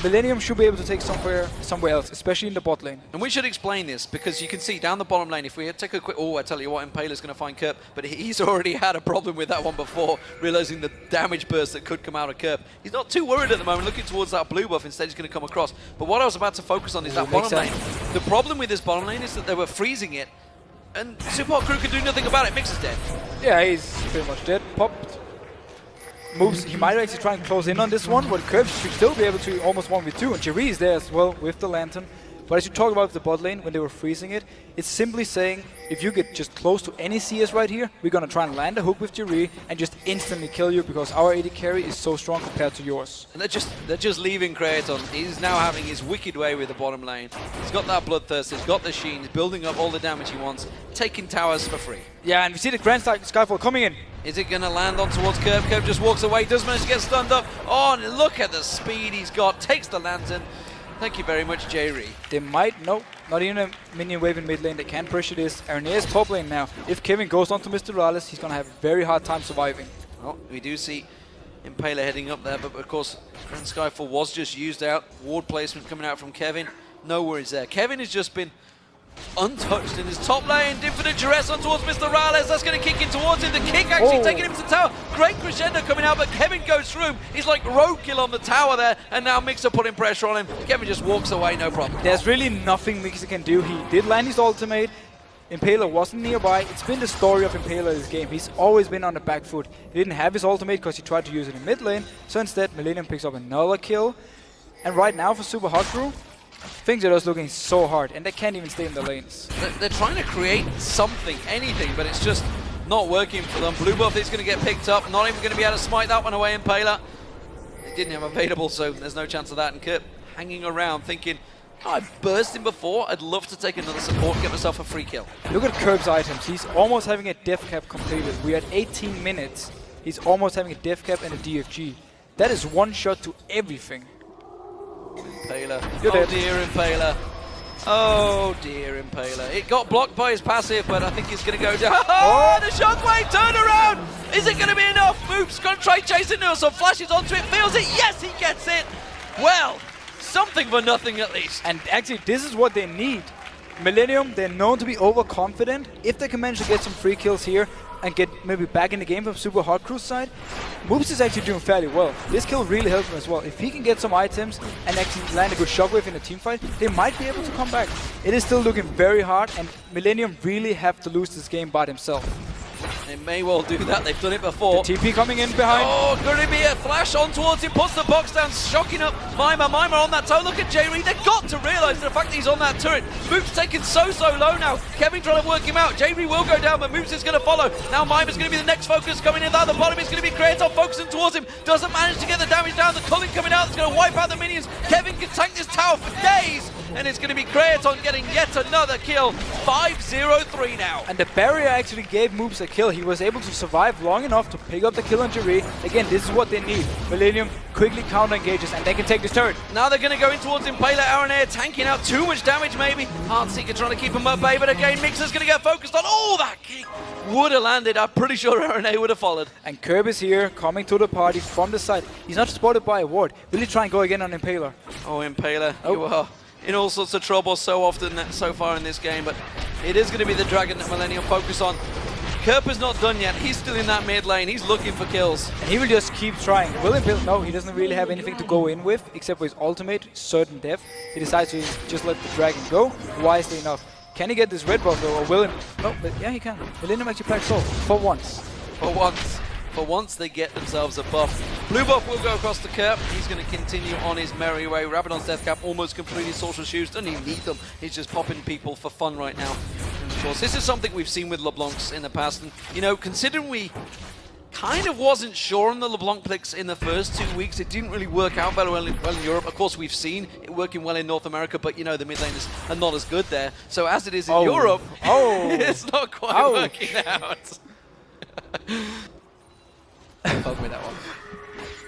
Millennium should be able to take somewhere else, especially in the bot lane. And we should explain this, because you can see down the bottom lane, if we take a quick... Oh, I tell you what, Impaler's going to find Curb, but he's already had a problem with that one before, realizing the damage burst that could come out of Curb. He's not too worried at the moment, looking towards that blue buff, instead he's going to come across. But what I was about to focus on is that bottom lane. The problem with this bottom lane is that they were freezing it, and Super Hot Crew could do nothing about it. Mix is dead. Yeah, he's pretty much dead. Popped. Moves, he might actually try and close in on this one, but Curb should still be able to almost 1v2, and Jiri is there as well with the Lantern. But as you talk about the bot lane, when they were freezing it, it's simply saying, if you get just close to any CS right here, we're going to try and land a hook with Jiri and just instantly kill you, because our AD carry is so strong compared to yours. And they're just leaving Kraton. He's now having his wicked way with the bottom lane. He's got that Bloodthirst, he's got the Sheen, he's building up all the damage he wants, taking towers for free. Yeah, and we see the Grand Skyfall coming in. Is it going to land on towards Curb? Curb just walks away, does manage to get stunned up. Oh, and look at the speed he's got. Takes the Lantern. Thank you very much, Jiri. They might, no, not even a minion wave in mid lane. They can't pressure this. Arenair's top lane now. If Kevin goes on to Mr. Rales, he's going to have a very hard time surviving. Well, we do see Impaler heading up there, but of course, Grand Skyfall was just used out. Ward placement coming out from Kevin. No worries there. Kevin has just been untouched in his top lane. Infinite duress on towards Mr. Rales. That's going to kick in towards him. The kick actually taking him to the tower. Great crescendo coming out, but Kevin goes through him. He's like roadkill on the tower there, and now Mixer putting pressure on him. Kevin just walks away, no problem. There's really nothing Mixer can do. He did land his ultimate. Impaler wasn't nearby. It's been the story of Impaler this game. He's always been on the back foot. He didn't have his ultimate because he tried to use it in mid lane. So instead, Millennium picks up another kill. And right now for Super Hot Crew, things are just looking so hard, and they can't even stay in the lanes. They're trying to create something, anything, but it's just not working for them. Blue buff is going to get picked up. Not even going to be able to smite that one away, Impaler. They didn't have available, so there's no chance of that. And Kurt hanging around thinking, oh, I've burst him before. I'd love to take another support, get myself a free kill. Look at Kerb's items. He's almost having a death cap completed. We're at 18 minutes. He's almost having a death cap and a DFG. That is one shot to everything. Impaler. You're dead. Dear Impaler. Oh dear Impaler. It got blocked by his passive, but I think he's going to go down. Oh, the shockwave turn around! Is it going to be enough? Moop's going to try chasing Nilsson. Flashes onto it, feels it. Yes, he gets it. Well, something for nothing at least. And actually, this is what they need. Millennium, they're known to be overconfident. If they can manage to get some free kills here and get maybe back in the game from Super Hot Crew's side, Moops is actually doing fairly well. This kill really helps him as well. If he can get some items and actually land a good shockwave in a team fight, they might be able to come back. It is still looking very hard, and Millennium really have to lose this game by themselves. They may well do that. They've done it before. The TP coming in behind. Oh, could it be a flash on towards him? Puts the box down, shocking up Mima. Mima on that toe. Look at J-Reed. They've got to realise the fact that he's on that turret. Moop's taken so low now. Kevin trying to work him out. J-Reed will go down, but Moops is going to follow. Now Mima's going to be the next focus coming in. At the bottom is going to be Creator focusing towards him. Doesn't manage to get the damage down. The culling coming out. It's going to wipe out the minions. Kevin can tank this tower for days. And it's going to be Creaton getting yet another kill. 5-0-3 now. And the barrier actually gave Moops a kill. He was able to survive long enough to pick up the kill on Jerry. Again, this is what they need. Millennium quickly counter engages and they can take this turret. Now they're going to go in towards Impaler. Aranea tanking out too much damage maybe. Heartseeker trying to keep him at bay, but again Mixer's going to get focused on. Oh, that kick would have landed. I'm pretty sure Aranea would have followed. And Kerb is here, coming to the party from the side. He's not spotted by a ward. Will he try and go again on Impaler? Oh, Impaler, you are in all sorts of trouble so often so far in this game, but it is going to be the dragon that Millennium focus on. Kerper's not done yet. He's still in that mid lane. He's looking for kills. And he will just keep trying. Will Impaler? No, he doesn't really have anything to go in with except for his ultimate, certain death. He decides to just let the dragon go, wisely enough. Can he get this red buff though, or will him? No, but yeah, he can. Millennium actually plays so for once. For once. For once, they get themselves a buff. Blue buff will go across the curb. He's going to continue on his merry way. Rabadon's death cap almost completely social shoes. Doesn't even need them. He's just popping people for fun right now. And of course, this is something we've seen with LeBlancs in the past. And, you know, considering we kind of wasn't sure on the LeBlanc picks in the first 2 weeks, it didn't really work out very well in Europe. Of course, we've seen it working well in North America, but, you know, the mid laners are not as good there. So as it is in Europe, it's not quite working out. Fuck with that one.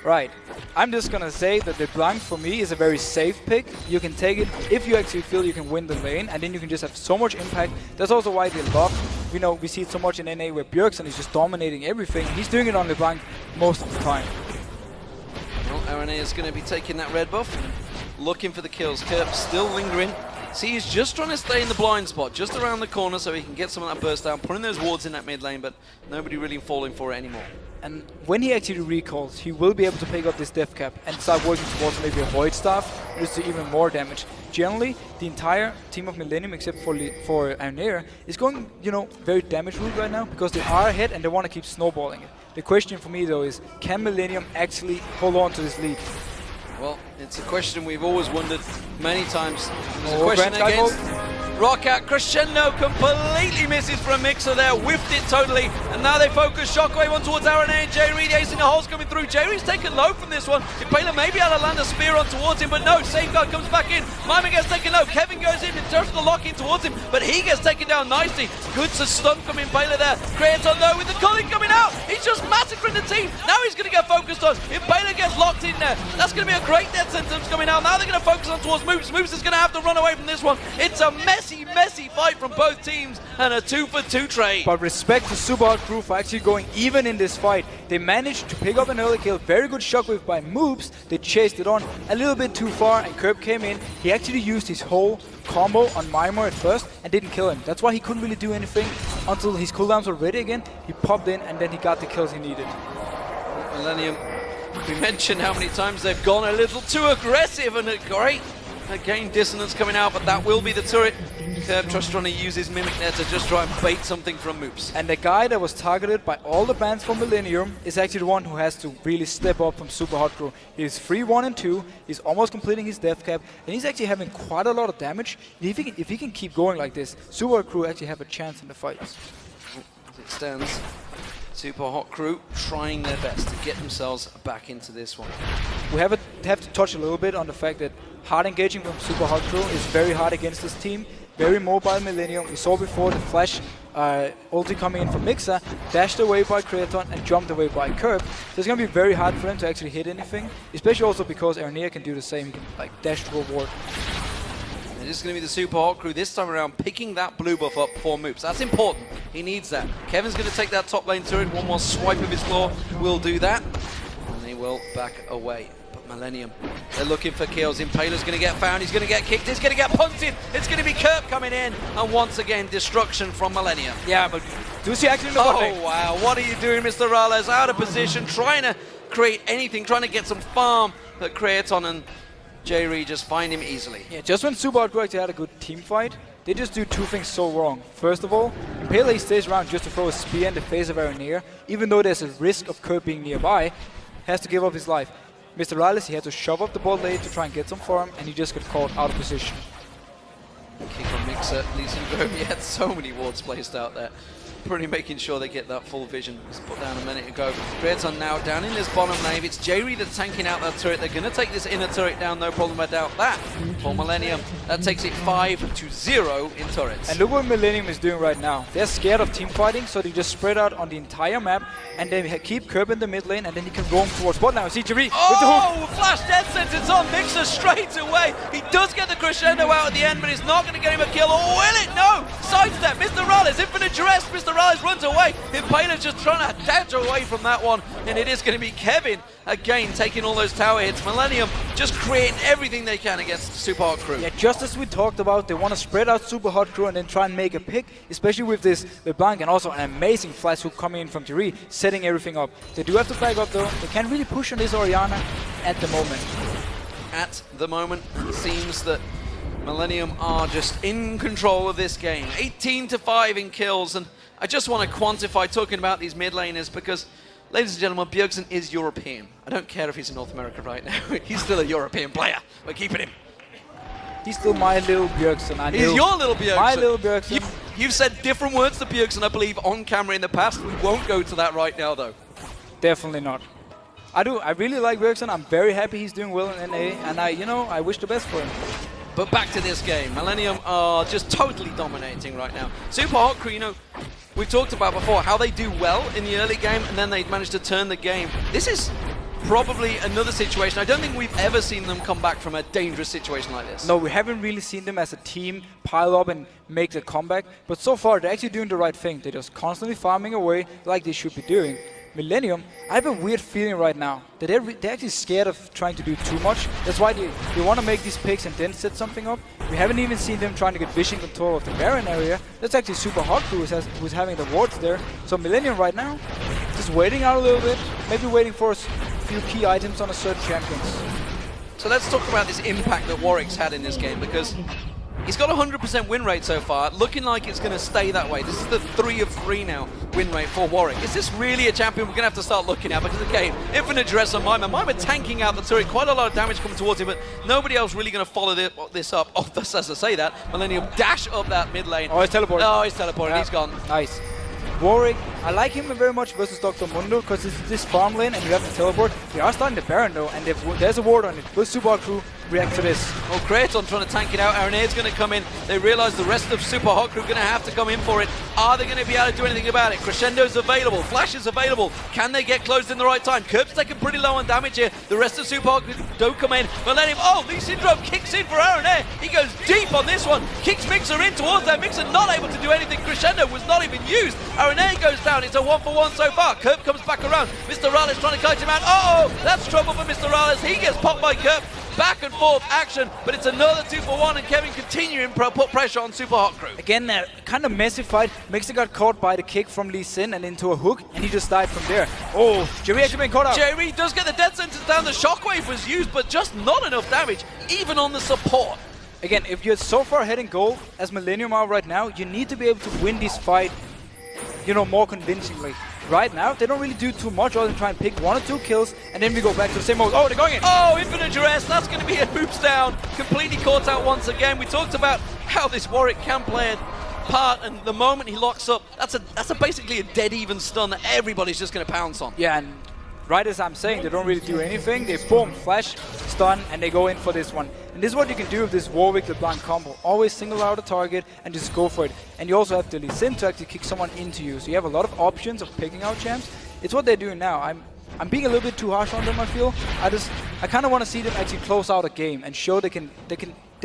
Right. I'm just gonna say that the Blanc for me is a very safe pick. You can take it if you actually feel you can win the lane, and then you can just have so much impact. That's also why they love. You know, we see it so much in NA where Bjergsen is just dominating everything. He's doing it on the Blanc most of the time. Well, Aranea is going to be taking that red buff, looking for the kills. Kerp still lingering. See, he's just trying to stay in the blind spot, just around the corner so he can get some of that burst down, putting those wards in that mid lane, but nobody really falling for it anymore. And when he actually recalls, he will be able to pick up this death cap and start working towards maybe a Void Staff, just to do even more damage. Generally, the entire team of Millennium, except for Aranea, is going, you know, very damage route right now because they are ahead and they want to keep snowballing it. The question for me, though, is can Millennium actually hold on to this lead? Well, it's a question we've always wondered many times. There's a question against Roccat. Crescendo completely misses from Mixer there, whiffed it totally, and now they focus Shockwave on towards Aranea and J-Reed, acing the holes coming through. J-Reed's taken low from this one. Impaler maybe able to land a spear on towards him, but no, Safeguard comes back in. Mima gets taken low. Kevin goes in and turns the lock in towards him, but he gets taken down nicely. Good to stun from Impaler there. Creator though with the culling coming out. He's just massacring the team. Now he's going to get focused on. Impaler gets locked in there. That's going to be a great death sentence coming out. Now they're going to focus on towards Moops. Moops is going to have to run away from this one. It's a mess messy fight from both teams and a 2-for-2 trade. But respect to Super Hot Crew for actually going even in this fight. They managed to pick up an early kill. Very good shockwave by Moobs. They chased it on a little bit too far and Curb came in. He actually used his whole combo on Mimor at first and didn't kill him. That's why he couldn't really do anything until his cooldowns were ready again. He popped in and then he got the kills he needed. Millennium, we mentioned how many times they've gone a little too aggressive and great. Again, dissonance coming out, but that will be the turret. Curb just trying to use his Mimic there to just try and bait something from Moops. And the guy that was targeted by all the bans from Millennium is actually the one who has to really step up from Super Hot Crew. He's 3-1 and 2, he's almost completing his death cap, and he's actually having quite a lot of damage. If he can keep going like this, Super Hot Crew actually have a chance in the fight. As it stands, Super Hot Crew trying their best to get themselves back into this one. We have to touch a little bit on the fact that hard engaging from Super Hot Crew is very hard against this team. Very mobile Millennium. We saw before the flash ulti coming in from Mixer, dashed away by Kraton and jumped away by Curb. So it's going to be very hard for him to actually hit anything, especially also because Aranea can do the same. He can like dash to a ward. It is going to be the Super Hot Crew this time around picking that blue buff up for Moops. That's important. He needs that. Kevin's going to take that top lane turret. One more swipe of his claw will do that. And he will back away. But Millennium, they're looking for kills. Impaler's going to get found. He's going to get kicked. He's going to get punted. It's going to be Curb coming in. And once again, destruction from Millennium. Yeah, but do you actually know Oh, wow. What are you doing, Mr. Rales? Out of position, trying to create anything, trying to get some farm. But Kraton and J-Ree just find him easily. Yeah, just when Super Hot Crew actually had a good team fight, they just do two things so wrong. First of all, Impaler stays around just to throw a spear in the face of Aranea, even though there's a risk of Curb being nearby, has to give up his life. Mr. Rales, he had to shove up the bot lane to try and get some farm, and he just got caught out of position. Kick on Mixer, Lee Sin-Go, he had so many wards placed out there. Pretty making sure they get that full vision. It was put down a minute ago. Kraton now down in this bottom lane. It's J-Ree that's tanking out that turret. They're going to take this inner turret down, no problem, I doubt that. For Millennium, that takes it 5-0 in turrets. And look what Millennium is doing right now. They're scared of team fighting, so they just spread out on the entire map, and they keep Curb in the mid lane, and then he can roam towards bot now. See J-Ree with the hook. Flash death sentence on Mixer straight away. He does get the crescendo out at the end, but it's not going to get him a kill. Or will it? No! Sidestep, Mr. Rales, infinite duress. Mr. Rales runs away. Impaler's just trying to dodge away from that one, and it is going to be Kevin again taking all those tower hits. Millennium just creating everything they can against Super Hot Crew. Yeah, just as we talked about, they want to spread out Super Hot Crew and then try and make a pick, especially with this LeBlanc and also an amazing flash hook coming in from J-Ree, setting everything up. They do have to back up though. They can't really push on this Orianna at the moment. At the moment, it seems that Millennium are just in control of this game. 18-5 in kills, and I just want to quantify talking about these mid laners because, ladies and gentlemen, Bjergsen is European. I don't care if he's in North America right now. He's still a European player. We're keeping him. He's still my little Bjergsen. He's your little Bjergsen. My little Bjergsen. You've said different words to Bjergsen, I believe, on camera in the past. We won't go to that right now, though. Definitely not. I really like Bjergsen. I'm very happy he's doing well in NA, and I wish the best for him. But back to this game. Millennium are just totally dominating right now. Super Hot Crew, we've talked about before how they do well in the early game and then they manage to turn the game. This is probably another situation. I don't think we've ever seen them come back from a dangerous situation like this. No, we haven't really seen them as a team pile up and make the comeback. But so far, they're actually doing the right thing. They're just constantly farming away like they should be doing. Millennium, I have a weird feeling right now that they're actually scared of trying to do too much. That's why they want to make these picks and then set something up. We haven't even seen them trying to get vision control of the Baron area. That's actually Super Hot Crew who's having the wards there. So Millennium right now, just waiting out a little bit, maybe waiting for a few key items on a certain champions. So let's talk about this impact that Warwick's had in this game, because he's got a 100% win rate so far, looking like it's going to stay that way. This is the 3 of 3 now win rate for Warwick. Is this really a champion we're going to have to start looking at? Because again, infinite duress on Mima. Mima tanking out the turret, quite a lot of damage coming towards him, but nobody else really going to follow this up. Oh, that's as I say that. Millennium dash up that mid lane. Oh, he's teleporting. Oh, he's teleporting. Yeah. He's gone. Nice. Warwick, I like him very much versus Dr. Mundo because it's this farm lane and you have to teleport. They are starting the Baron though, and there's a ward on it. With Super Hot Crew, react to this? Well, Kraton trying to tank it out. Arenair's going to come in. They realize the rest of Super Hot Crew are going to have to come in for it. Are they going to be able to do anything about it? Crescendo's available. Flash is available. Can they get closed in the right time? Curb's taking pretty low on damage here. The rest of Super Hot Crew don't come in. But let him... Oh, Lee Syndrome kicks in for Arenair. He goes deep on this one. Kicks Mixer in towards that. Mixer not able to do anything. Crescendo was not even used. Arenair goes down. It's a 1-for-1 so far. Curb comes back around. Mr. Rales trying to kite him out. Uh-oh, that's trouble for Mr. Rales. He gets popped by Curb. Back and forth action, but it's another 2-for-1, and Kevin continuing to put pressure on Super Hot Crew. Again, kind of messy fight. Mixer got caught by the kick from Lee Sin and into a hook, and he just died from there. Oh, Jerry actually been caught out. Jerry does get the death sentence down. The shockwave was used, but just not enough damage, even on the support. Again, if you're so far ahead in gold as Millennium are right now, you need to be able to win this fight, you know, more convincingly. Right now, they don't really do too much other than try and pick 1 or 2 kills, and then we go back to the same mode. Oh, they're going in! Oh, infinite duress. That's going to be a hoops down. Completely caught out once again. We talked about how this Warwick can play a part, and the moment he locks up, that's basically a dead even stun that everybody's just going to pounce on. Yeah, and right as I'm saying, they don't really do anything. They boom, flash, stun, and they go in for this one. And this is what you can do with this Warwick LeBlanc combo. Always single out a target and just go for it. And you also have the Lee Sin to actually kick someone into you. So you have a lot of options of picking out champs. It's what they're doing now. I'm being a little bit too harsh on them, I feel. I kind of want to see them actually close out a game and show they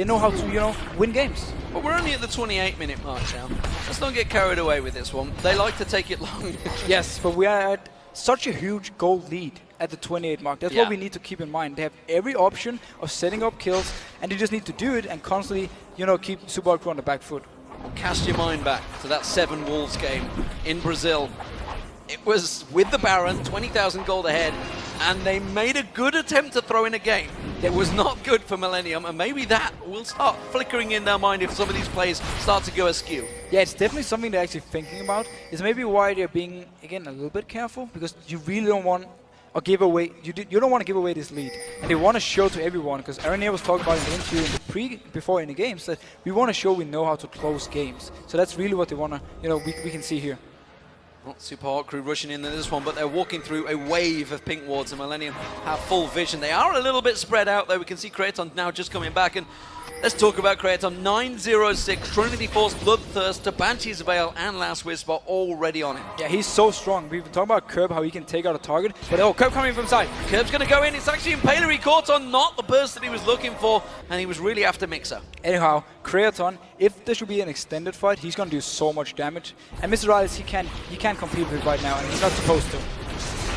know how to, you know, win games. But we're only at the 28-minute mark now. Let's not get carried away with this one. They like to take it long. Yes, but we are at such a huge gold lead at the 28 mark. That's what we need to keep in mind. They have every option of setting up kills, and they just need to do it and constantly, you know, keep Super Hot Crew on the back foot. Cast your mind back to that 7 Wolves game in Brazil. It was with the Baron, 20,000 gold ahead, and they made a good attempt to throw in a game. It was not good for Millennium, and maybe that will start flickering in their mind if some of these plays start to go askew. Yeah, it's definitely something they're actually thinking about. It's maybe why they're being, again, a little bit careful, because you really don't want or give away, you don't want to give away this lead. And they want to show to everyone, because Arenair was talking about in the interview before in the games, that we want to show we know how to close games. So that's really what they want to, you know, we can see here. Well, Super Hot Crew rushing into this one, but they're walking through a wave of pink wards, and Millennium have full vision. They are a little bit spread out, though. We can see Kraton now just coming back, and let's talk about Kraton. 906, Trinity Force, Bloodthirster, Banshee's Veil, and Last Whisper already on him. Yeah, he's so strong. We've been talking about Curb, how he can take out a target, but oh, Curb coming from side. Curb's going to go in. It's actually Impaler. He caught on, not the burst that he was looking for, and he was really after Mixer. Anyhow, Kraton, if there should be an extended fight, he's going to do so much damage. And Mr. Riles, he can't compete with it right now, and he's not supposed to.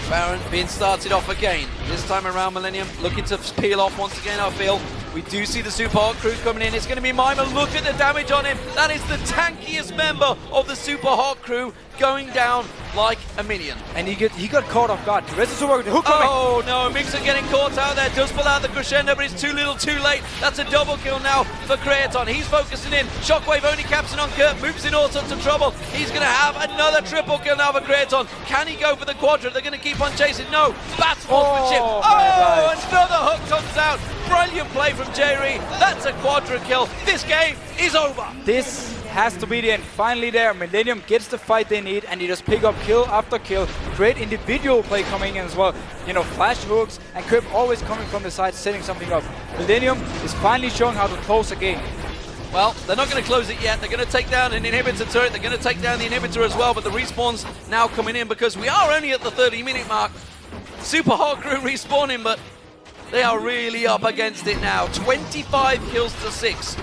Baron being started off again. This time around, Millennium looking to peel off once again, I feel. We do see the Super Hot Crew coming in. It's going to be Mima. Look at the damage on him. That is the tankiest member of the Super Hot Crew going down like a minion. And he got caught off guard. The rest of the Super Hot Crew, hook coming. Oh no, Mixer getting caught out there. Does pull out the Crescendo, but it's too little too late. That's a double kill now for Kraton. He's focusing in. Shockwave only capturing on Kurt. Moves in all sorts of trouble. He's going to have another triple kill now for Kraton. Can he go for the quadra? They're going to keep on chasing. No. Bat sportsmanship. Oh, another hook comes out. Brilliant play from Jerry. That's a quadra kill. This game is over. This has to be the end. Finally there, Millennium gets the fight they need, and they just pick up kill after kill. Great individual play coming in as well. You know, flash hooks, and Curb always coming from the side, setting something up. Millennium is finally showing how to close a game. Well, they're not going to close it yet. They're going to take down an inhibitor turret. They're going to take down the inhibitor as well, but the respawn's now coming in because we are only at the 30-minute mark. Super Hot Crew respawning, but they are really up against it now. 25 kills to 6.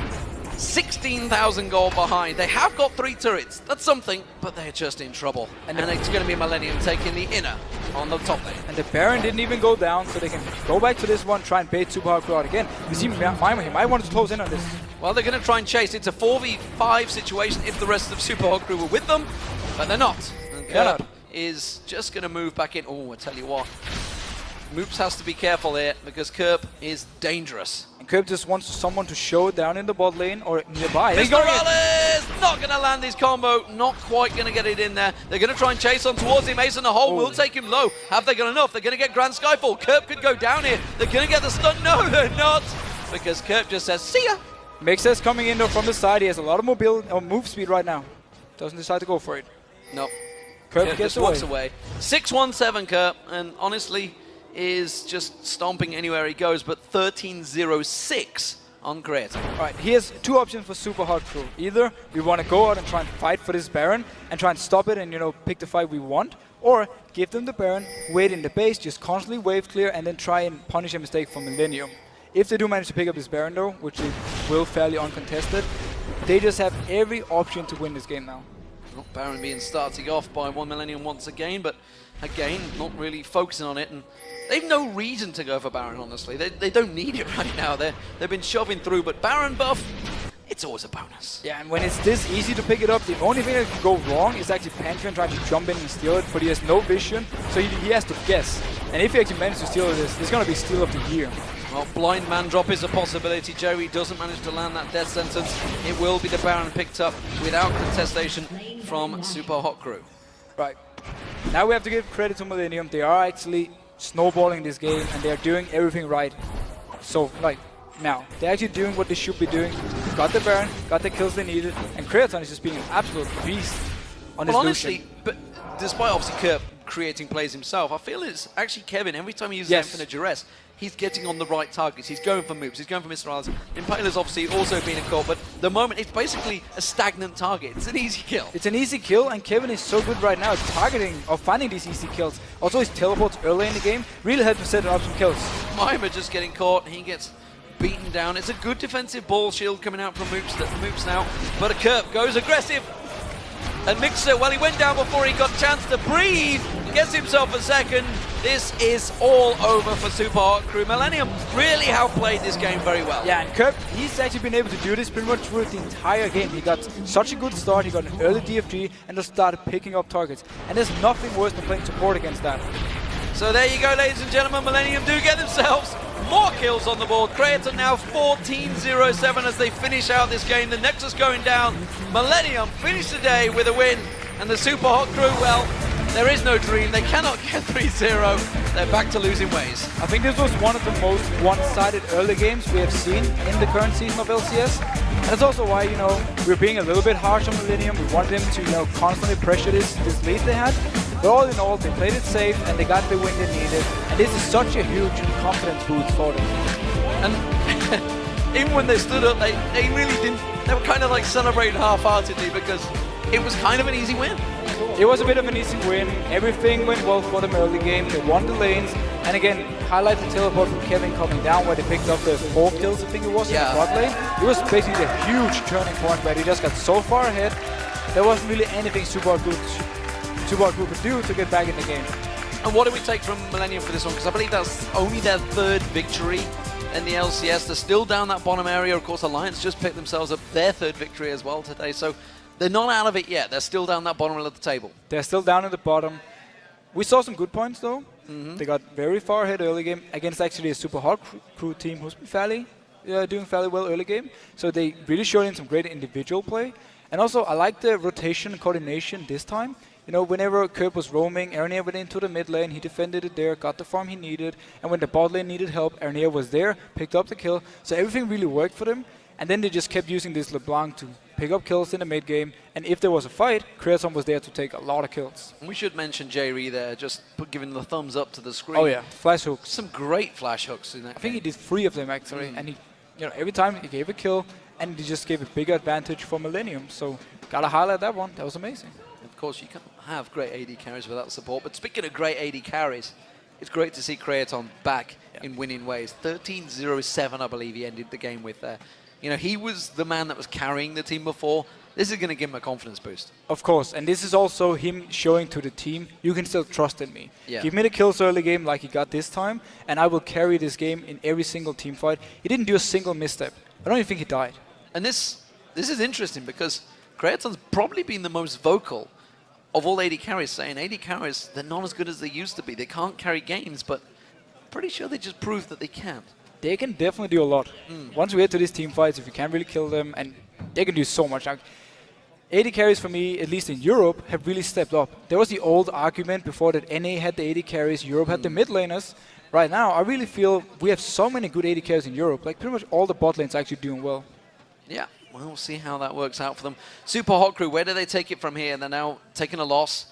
16,000 gold behind. They have got 3 turrets. That's something, but they're just in trouble. And it's going to be Millennium taking the inner on the top lane. And the Baron didn't even go down, so they can go back to this one, try and bait Super Hot Crew out again. We see Mima, he might want to close in on this. Well, they're going to try and chase. It's a 4v5 situation if the rest of Super Hot Crew were with them, but they're not. And Curb is just going to move back in. Oh, I tell you what. Moops has to be careful here because Curb is dangerous. And Curb just wants someone to show down in the bot lane or nearby. Mr. Morales not going to land his combo. Not quite going to get it in there. They're going to try and chase on towards him. Ace in the hole will take him low. Have they got enough? They're going to get Grand Skyfall. Curb could go down here. They're going to get the stun. No, they're not. Because Curb just says, see ya. Mixer's coming in though from the side. He has a lot of move speed right now. Doesn't decide to go for it. No. Curb just walks away. 6-1-7 Curb, and honestly, is just stomping anywhere he goes, but 13-0-6 on Creator. All right, here's two options for Super Hot Crew. Either we want to go out and try and fight for this Baron and try and stop it and, you know, pick the fight we want, or give them the Baron, wait in the base, just constantly wave clear, and then try and punish a mistake from Millennium. If they do manage to pick up this Baron though, which they will fairly uncontested, they just have every option to win this game now. Well, Baron being starting off by one Millennium once again, but again, not really focusing on it, and they've no reason to go for Baron, honestly. They don't need it right now. They've been shoving through, but Baron buff, it's always a bonus. Yeah, and when it's this easy to pick it up, the only thing that can go wrong is actually Pantheon trying to jump in and steal it, but he has no vision, so he has to guess. And if he actually manages to steal this, it's going to be steal of the year. Well, blind man drop is a possibility. Joey doesn't manage to land that death sentence. It will be the Baron picked up without contestation from Super Hot Crew. Right. Now we have to give credit to Millennium. They are actually snowballing this game, and they are doing everything right. So, like, now, they're actually doing what they should be doing. Got the Baron, got the kills they needed, and Creaton is just being an absolute beast on his honestly, Lucian. but despite obviously Kurt creating plays himself, I feel it's actually Kevin, every time he uses Infinite Duress, he's getting on the right targets. He's going for moves. He's going for Mr. Alice. Impaler's obviously also been a call, but the moment it's basically a stagnant target. It's an easy kill. It's an easy kill, and Kevin is so good right now at targeting or finding these easy kills. Also, his teleports early in the game really help to set up some kills. Mima just getting caught. He gets beaten down. It's a good defensive ball shield coming out from Moops now, but a Kerp goes aggressive. And Mixer, well, he went down before he got a chance to breathe. Gets himself a second. This is all over for Super Hot Crew. Millennium really have played this game very well. Yeah, and Kerp, he's actually been able to do this pretty much through the entire game. He got such a good start, he got an early DFG, and just started picking up targets. And there's nothing worse than playing support against that. So there you go, ladies and gentlemen. Millennium do get themselves more kills on the board. Creator now 14-0-7 as they finish out this game. The Nexus going down. Millennium finish the day with a win. And the Super Hot Crew, well, there is no dream. They cannot get 3-0. They're back to losing ways. I think this was one of the most one-sided early games we have seen in the current season of LCS. And that's also why, you know, we're being a little bit harsh on Millennium. We wanted them to, you know, constantly pressure this lead they had. But all in all, they played it safe and they got the win they needed. And this is such a huge confidence boost for them. And even when they stood up, they really didn't. They were kind of like celebrating half-heartedly because it was kind of an easy win. It was a bit of an easy win. Everything went well for them early game. They won the lanes. And again, highlight the teleport from Kevin coming down where they picked up the 4 kills, I think it was, in the bot lane. It was basically a huge turning point where they just got so far ahead. There wasn't really anything Super Hot Crew could do to get back in the game. And what do we take from Millennium for this one? Because I believe that's only their 3rd victory in the LCS. They're still down that bottom area. Of course, Alliance just picked themselves up their 3rd victory as well today. So they're not out of it yet. They're still down that bottom of the table. They're still down at the bottom. We saw some good points, though. They got very far ahead early game against actually a Super Hot Crew team who's been doing fairly well early game. So they really showed in some great individual play. And also, I like the rotation and coordination this time. You know, whenever Kerp was roaming, Ernier went into the mid lane, he defended it there, got the farm he needed, and when the bot lane needed help, Ernier was there, picked up the kill, so everything really worked for them, and then they just kept using this LeBlanc to pick up kills in the mid game, and if there was a fight, Creaton was there to take a lot of kills. And we should mention J-Ree there, just giving the thumbs up to the screen. Oh yeah, flash hooks. Some great flash hooks in that I think he did 3 of them actually, and he, you know, every time he gave a kill, and he just gave a big advantage for Millennium, so gotta highlight that one, that was amazing. Of course, you can't have great AD carries without support. But speaking of great AD carries, it's great to see Creaton back in winning ways. 13-0-7, I believe he ended the game with there. You know, he was the man that was carrying the team before. This is going to give him a confidence boost. Of course, and this is also him showing to the team, you can still trust in me. Yeah. Give me the kills early game like he got this time, and I will carry this game in every single team fight. He didn't do a single misstep. I don't even think he died. And this is interesting because Creaton's probably been the most vocal of all AD carries, saying AD carries, they're not as good as they used to be. They can't carry games, but pretty sure they just proved that they can. They can definitely do a lot. Once we get to these team fights, if you can really kill them, and they can do so much. Now, AD carries for me, at least in Europe, have really stepped up. There was the old argument before that NA had the AD carries, Europe had the mid laners. Right now, I really feel we have so many good AD carries in Europe. Like pretty much all the bot lanes are actually doing well. Yeah. Well, we'll see how that works out for them. Super Hot Crew, where do they take it from here? They're now taking a loss.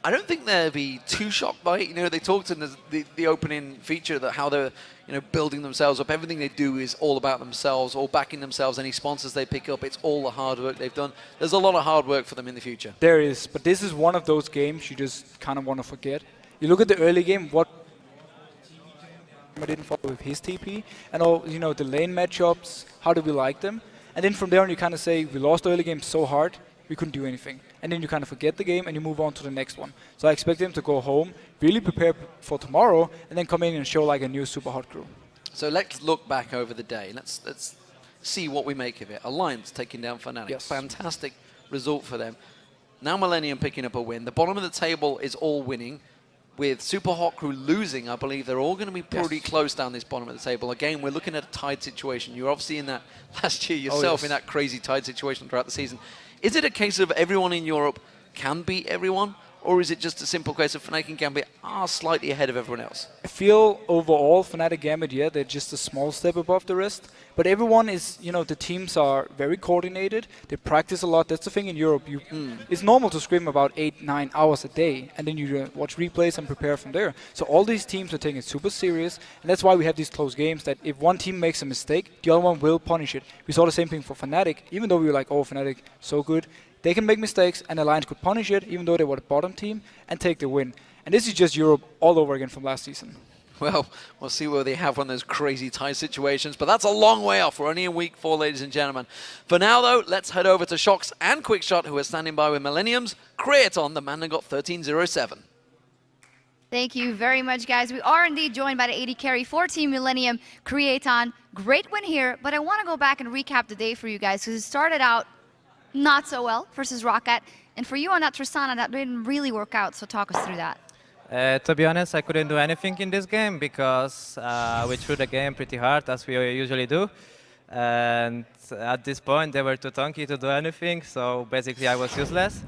I don't think they'll be too shocked by it. You know, they talked in the opening feature that how they're, you know, building themselves up. Everything they do is all about themselves, all backing themselves. Any sponsors they pick up, it's all the hard work they've done. There's a lot of hard work for them in the future. There is, but this is one of those games you just kind of want to forget. You look at the early game, what I didn't follow with his TP, and all, you know, the lane matchups, how do we like them? And then from there on you kind of say, we lost the early game so hard, we couldn't do anything. And then you kind of forget the game and you move on to the next one. So I expect them to go home, really prepare for tomorrow, and then come in and show like a new super hot crew. So let's look back over the day. Let's see what we make of it. Alliance taking down Fnatic. Yes. Fantastic result for them. Now Millennium picking up a win. The bottom of the table is all winning. With Super Hot Crew losing, I believe they're all going to be pretty close down this bottom of the table. Again, we're looking at a tied situation. You were obviously in that last year yourself, in that crazy tied situation throughout the season. Is it a case of everyone in Europe can beat everyone? Or is it just a simple case of Fnatic and Gambit are slightly ahead of everyone else? I feel overall Fnatic Gambit, yeah, they're just a small step above the rest. But everyone is, you know, the teams are very coordinated. They practice a lot. That's the thing in Europe. It's normal to scrim about 8-9 hours a day. And then you watch replays and prepare from there. So all these teams are taking it super serious. And that's why we have these close games that if one team makes a mistake, the other one will punish it. We saw the same thing for Fnatic. Even though we were like, oh, Fnatic, so good. They can make mistakes, and Alliance could punish it, even though they were the bottom team, and take the win. And this is just Europe all over again from last season. Well, we'll see where they have one of those crazy tie situations, but that's a long way off. We're only in week 4, ladies and gentlemen. For now, though, let's head over to Shox and Quickshot, who are standing by with Millennium's Creaton, the man that got 1307. Thank you very much, guys. We are indeed joined by the 80 carry for Team Millennium, Creaton. Great win here, but I want to go back and recap the day for you guys, because it started out not so well versus Rocket. And for you on that Tristana, that didn't really work out, so talk us through that. To be honest, I couldn't do anything in this game because we threw the game pretty hard, as we usually do. And at this point, they were too tanky to do anything, so basically I was useless.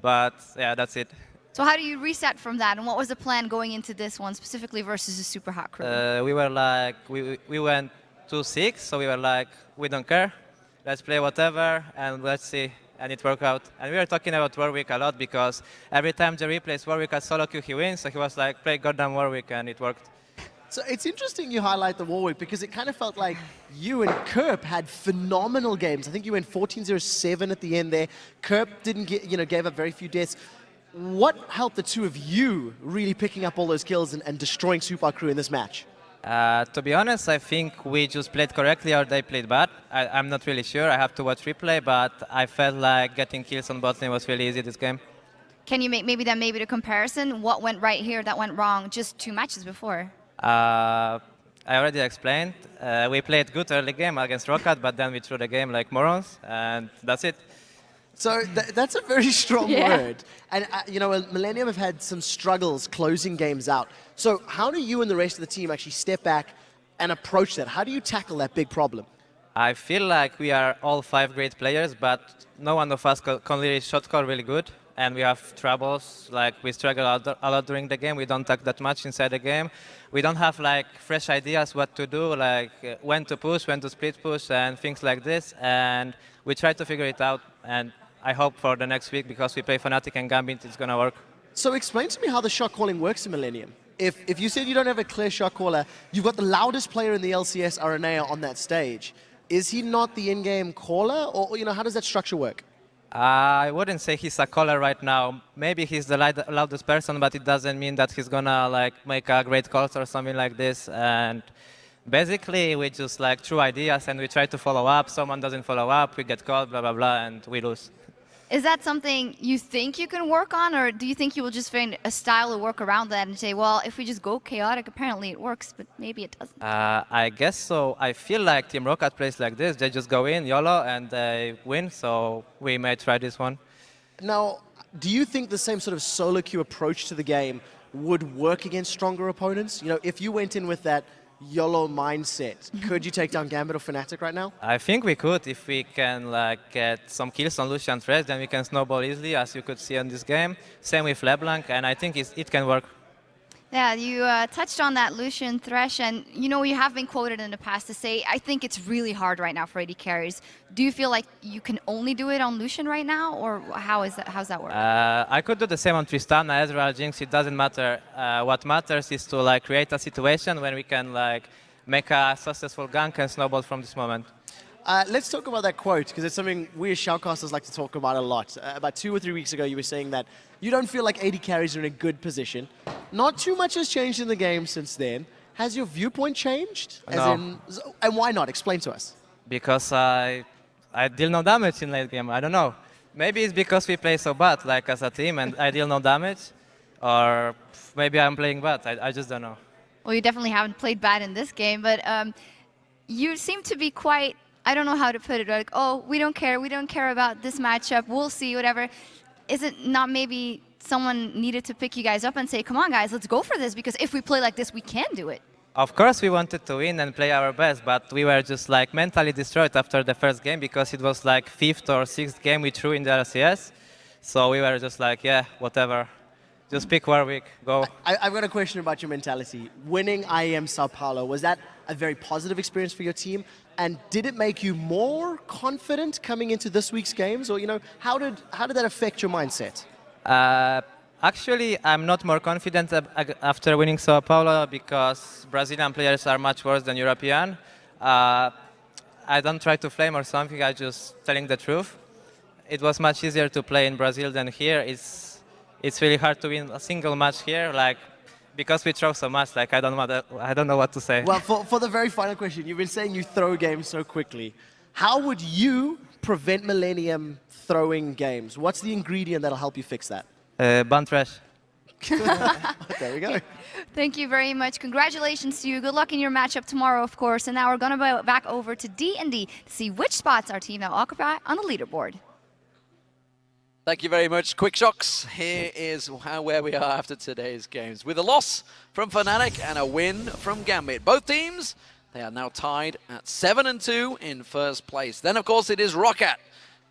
But yeah, that's it. So how do you reset from that, and what was the plan going into this one, specifically versus the Super Hot Crew? We were like, we went 2-6, so we were like, we don't care. Let's play whatever, and let's see. And it worked out. And we were talking about Warwick a lot because every time Jerry plays Warwick at solo queue, he wins. So he was like, play goddamn Warwick, and it worked. So it's interesting you highlight the Warwick because it kind of felt like you and Kerp had phenomenal games. I think you went 14-0-7 at the end there. Kerp didn't get, gave up very few deaths. What helped the two of you really picking up all those kills and destroying Super Crew in this match? To be honest, I think we just played correctly or they played bad. I'm not really sure. I have to watch replay, but I felt like getting kills on bot lane was really easy this game. Can you make maybe the comparison? What went right here that went wrong just 2 matches before? I already explained. We played good early game against Rocket, but then we threw the game like morons, and that's it. So that's a very strong word. And, Millennium have had some struggles closing games out. So how do you and the rest of the team actually step back and approach that? How do you tackle that big problem? I feel like we are all 5 great players, but no one of us can really shot call really good. And we have troubles, like we struggle a lot during the game. We don't talk that much inside the game. We don't have like fresh ideas what to do, like when to push, when to split push, and things like this. And we try to figure it out. And I hope for the next week, because we play Fnatic and Gambit, it's going to work. So explain to me how the shot calling works in Millennium. If you said you don't have a clear shot caller, you've got the loudest player in the LCS, Aranea, on that stage. Is he not the in-game caller, or how does that structure work? I wouldn't say he's a caller right now. Maybe he's the loudest person, but it doesn't mean that he's going to like make a great calls or something like this. And basically, we just like throw ideas and we try to follow up. Someone doesn't follow up, we get called, blah, blah, blah, and we lose. Is that something you think you can work on, or do you think you will just find a style to work around that and say, well, if we just go chaotic, apparently it works, but maybe it doesn't? I guess so. I feel like Team Rocket plays like this. They just go in, YOLO, and they win, so we may try this one. Now, do you think the same sort of solo queue approach to the game would work against stronger opponents? If you went in with that YOLO mindset, could you take down Gambit or Fnatic right now? I think we could. If we can get some kills on Lucian Thresh, then we can snowball easily, as you could see in this game. Same with LeBlanc, and I think it can work. Yeah, you touched on that Lucian Thresh, and you know you have been quoted in the past to say, I think it's really hard right now for AD carries. Do you feel like you can only do it on Lucian right now, or how's that work? I could do the same on Tristana, Ezreal, Jinx, it doesn't matter. What matters is to like create a situation when we can like make a successful gank and snowball from this moment. Let's talk about that quote, because it's something we as shoutcasters like to talk about a lot. About 2 or 3 weeks ago, you were saying that you don't feel like AD carries are in a good position. Not too much has changed in the game since then. Has your viewpoint changed? No. And why not? Explain to us. Because I deal no damage in late game. I don't know. Maybe it's because we play so bad, like as a team, and I deal no damage. Or maybe I'm playing bad. I just don't know. Well, you definitely haven't played bad in this game, but you seem to be quite, I don't know how to put it, like, oh, we don't care about this matchup, we'll see, whatever. Is it not maybe someone needed to pick you guys up and say, come on guys, let's go for this, because if we play like this, we can do it? Of course we wanted to win and play our best, but we were just like mentally destroyed after the first game because it was like 5th or 6th game we threw in the LCS. So we were just like, yeah, whatever. Just pick Warwick, go. I've got a question about your mentality. Winning IEM Sao Paulo, was that a very positive experience for your team? And did it make you more confident coming into this week's games? Or, you know, how did that affect your mindset? Actually, I'm not more confident after winning Sao Paulo because Brazilian players are much worse than European. I don't try to flame or something, I'm just telling the truth. It was much easier to play in Brazil than here. It's really hard to win a single match here, like, because we throw so much, like, I don't know what to say. Well, for the very final question, you've been saying you throw games so quickly. How would you prevent Millennium throwing games? What's the ingredient that'll help you fix that? Ban trash. There we go. Thank you very much. Congratulations to you. Good luck in your matchup tomorrow, of course. And now we're going to go back over to D&D to see which spots our team now occupy on the leaderboard. Thank you very much, Quick Shocks. Here is where we are after today's games. With a loss from Fnatic and a win from Gambit. Both teams, they are now tied at 7-2 in first place. Then, of course, it is Rocket.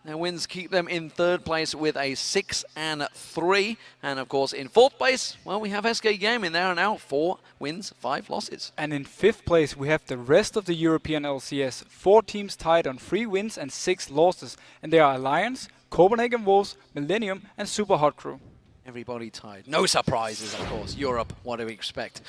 Their wins keep them in third place with a 6-3. And, of course, in fourth place, well, we have SK Gaming. They are now 4 wins, 5 losses. And in fifth place, we have the rest of the European LCS. 4 teams tied on 3 wins and 6 losses. And they are Alliance, Copenhagen Wolves, Millennium, and Super Hot Crew. Everybody tied. No surprises, of course. Europe, what do we expect?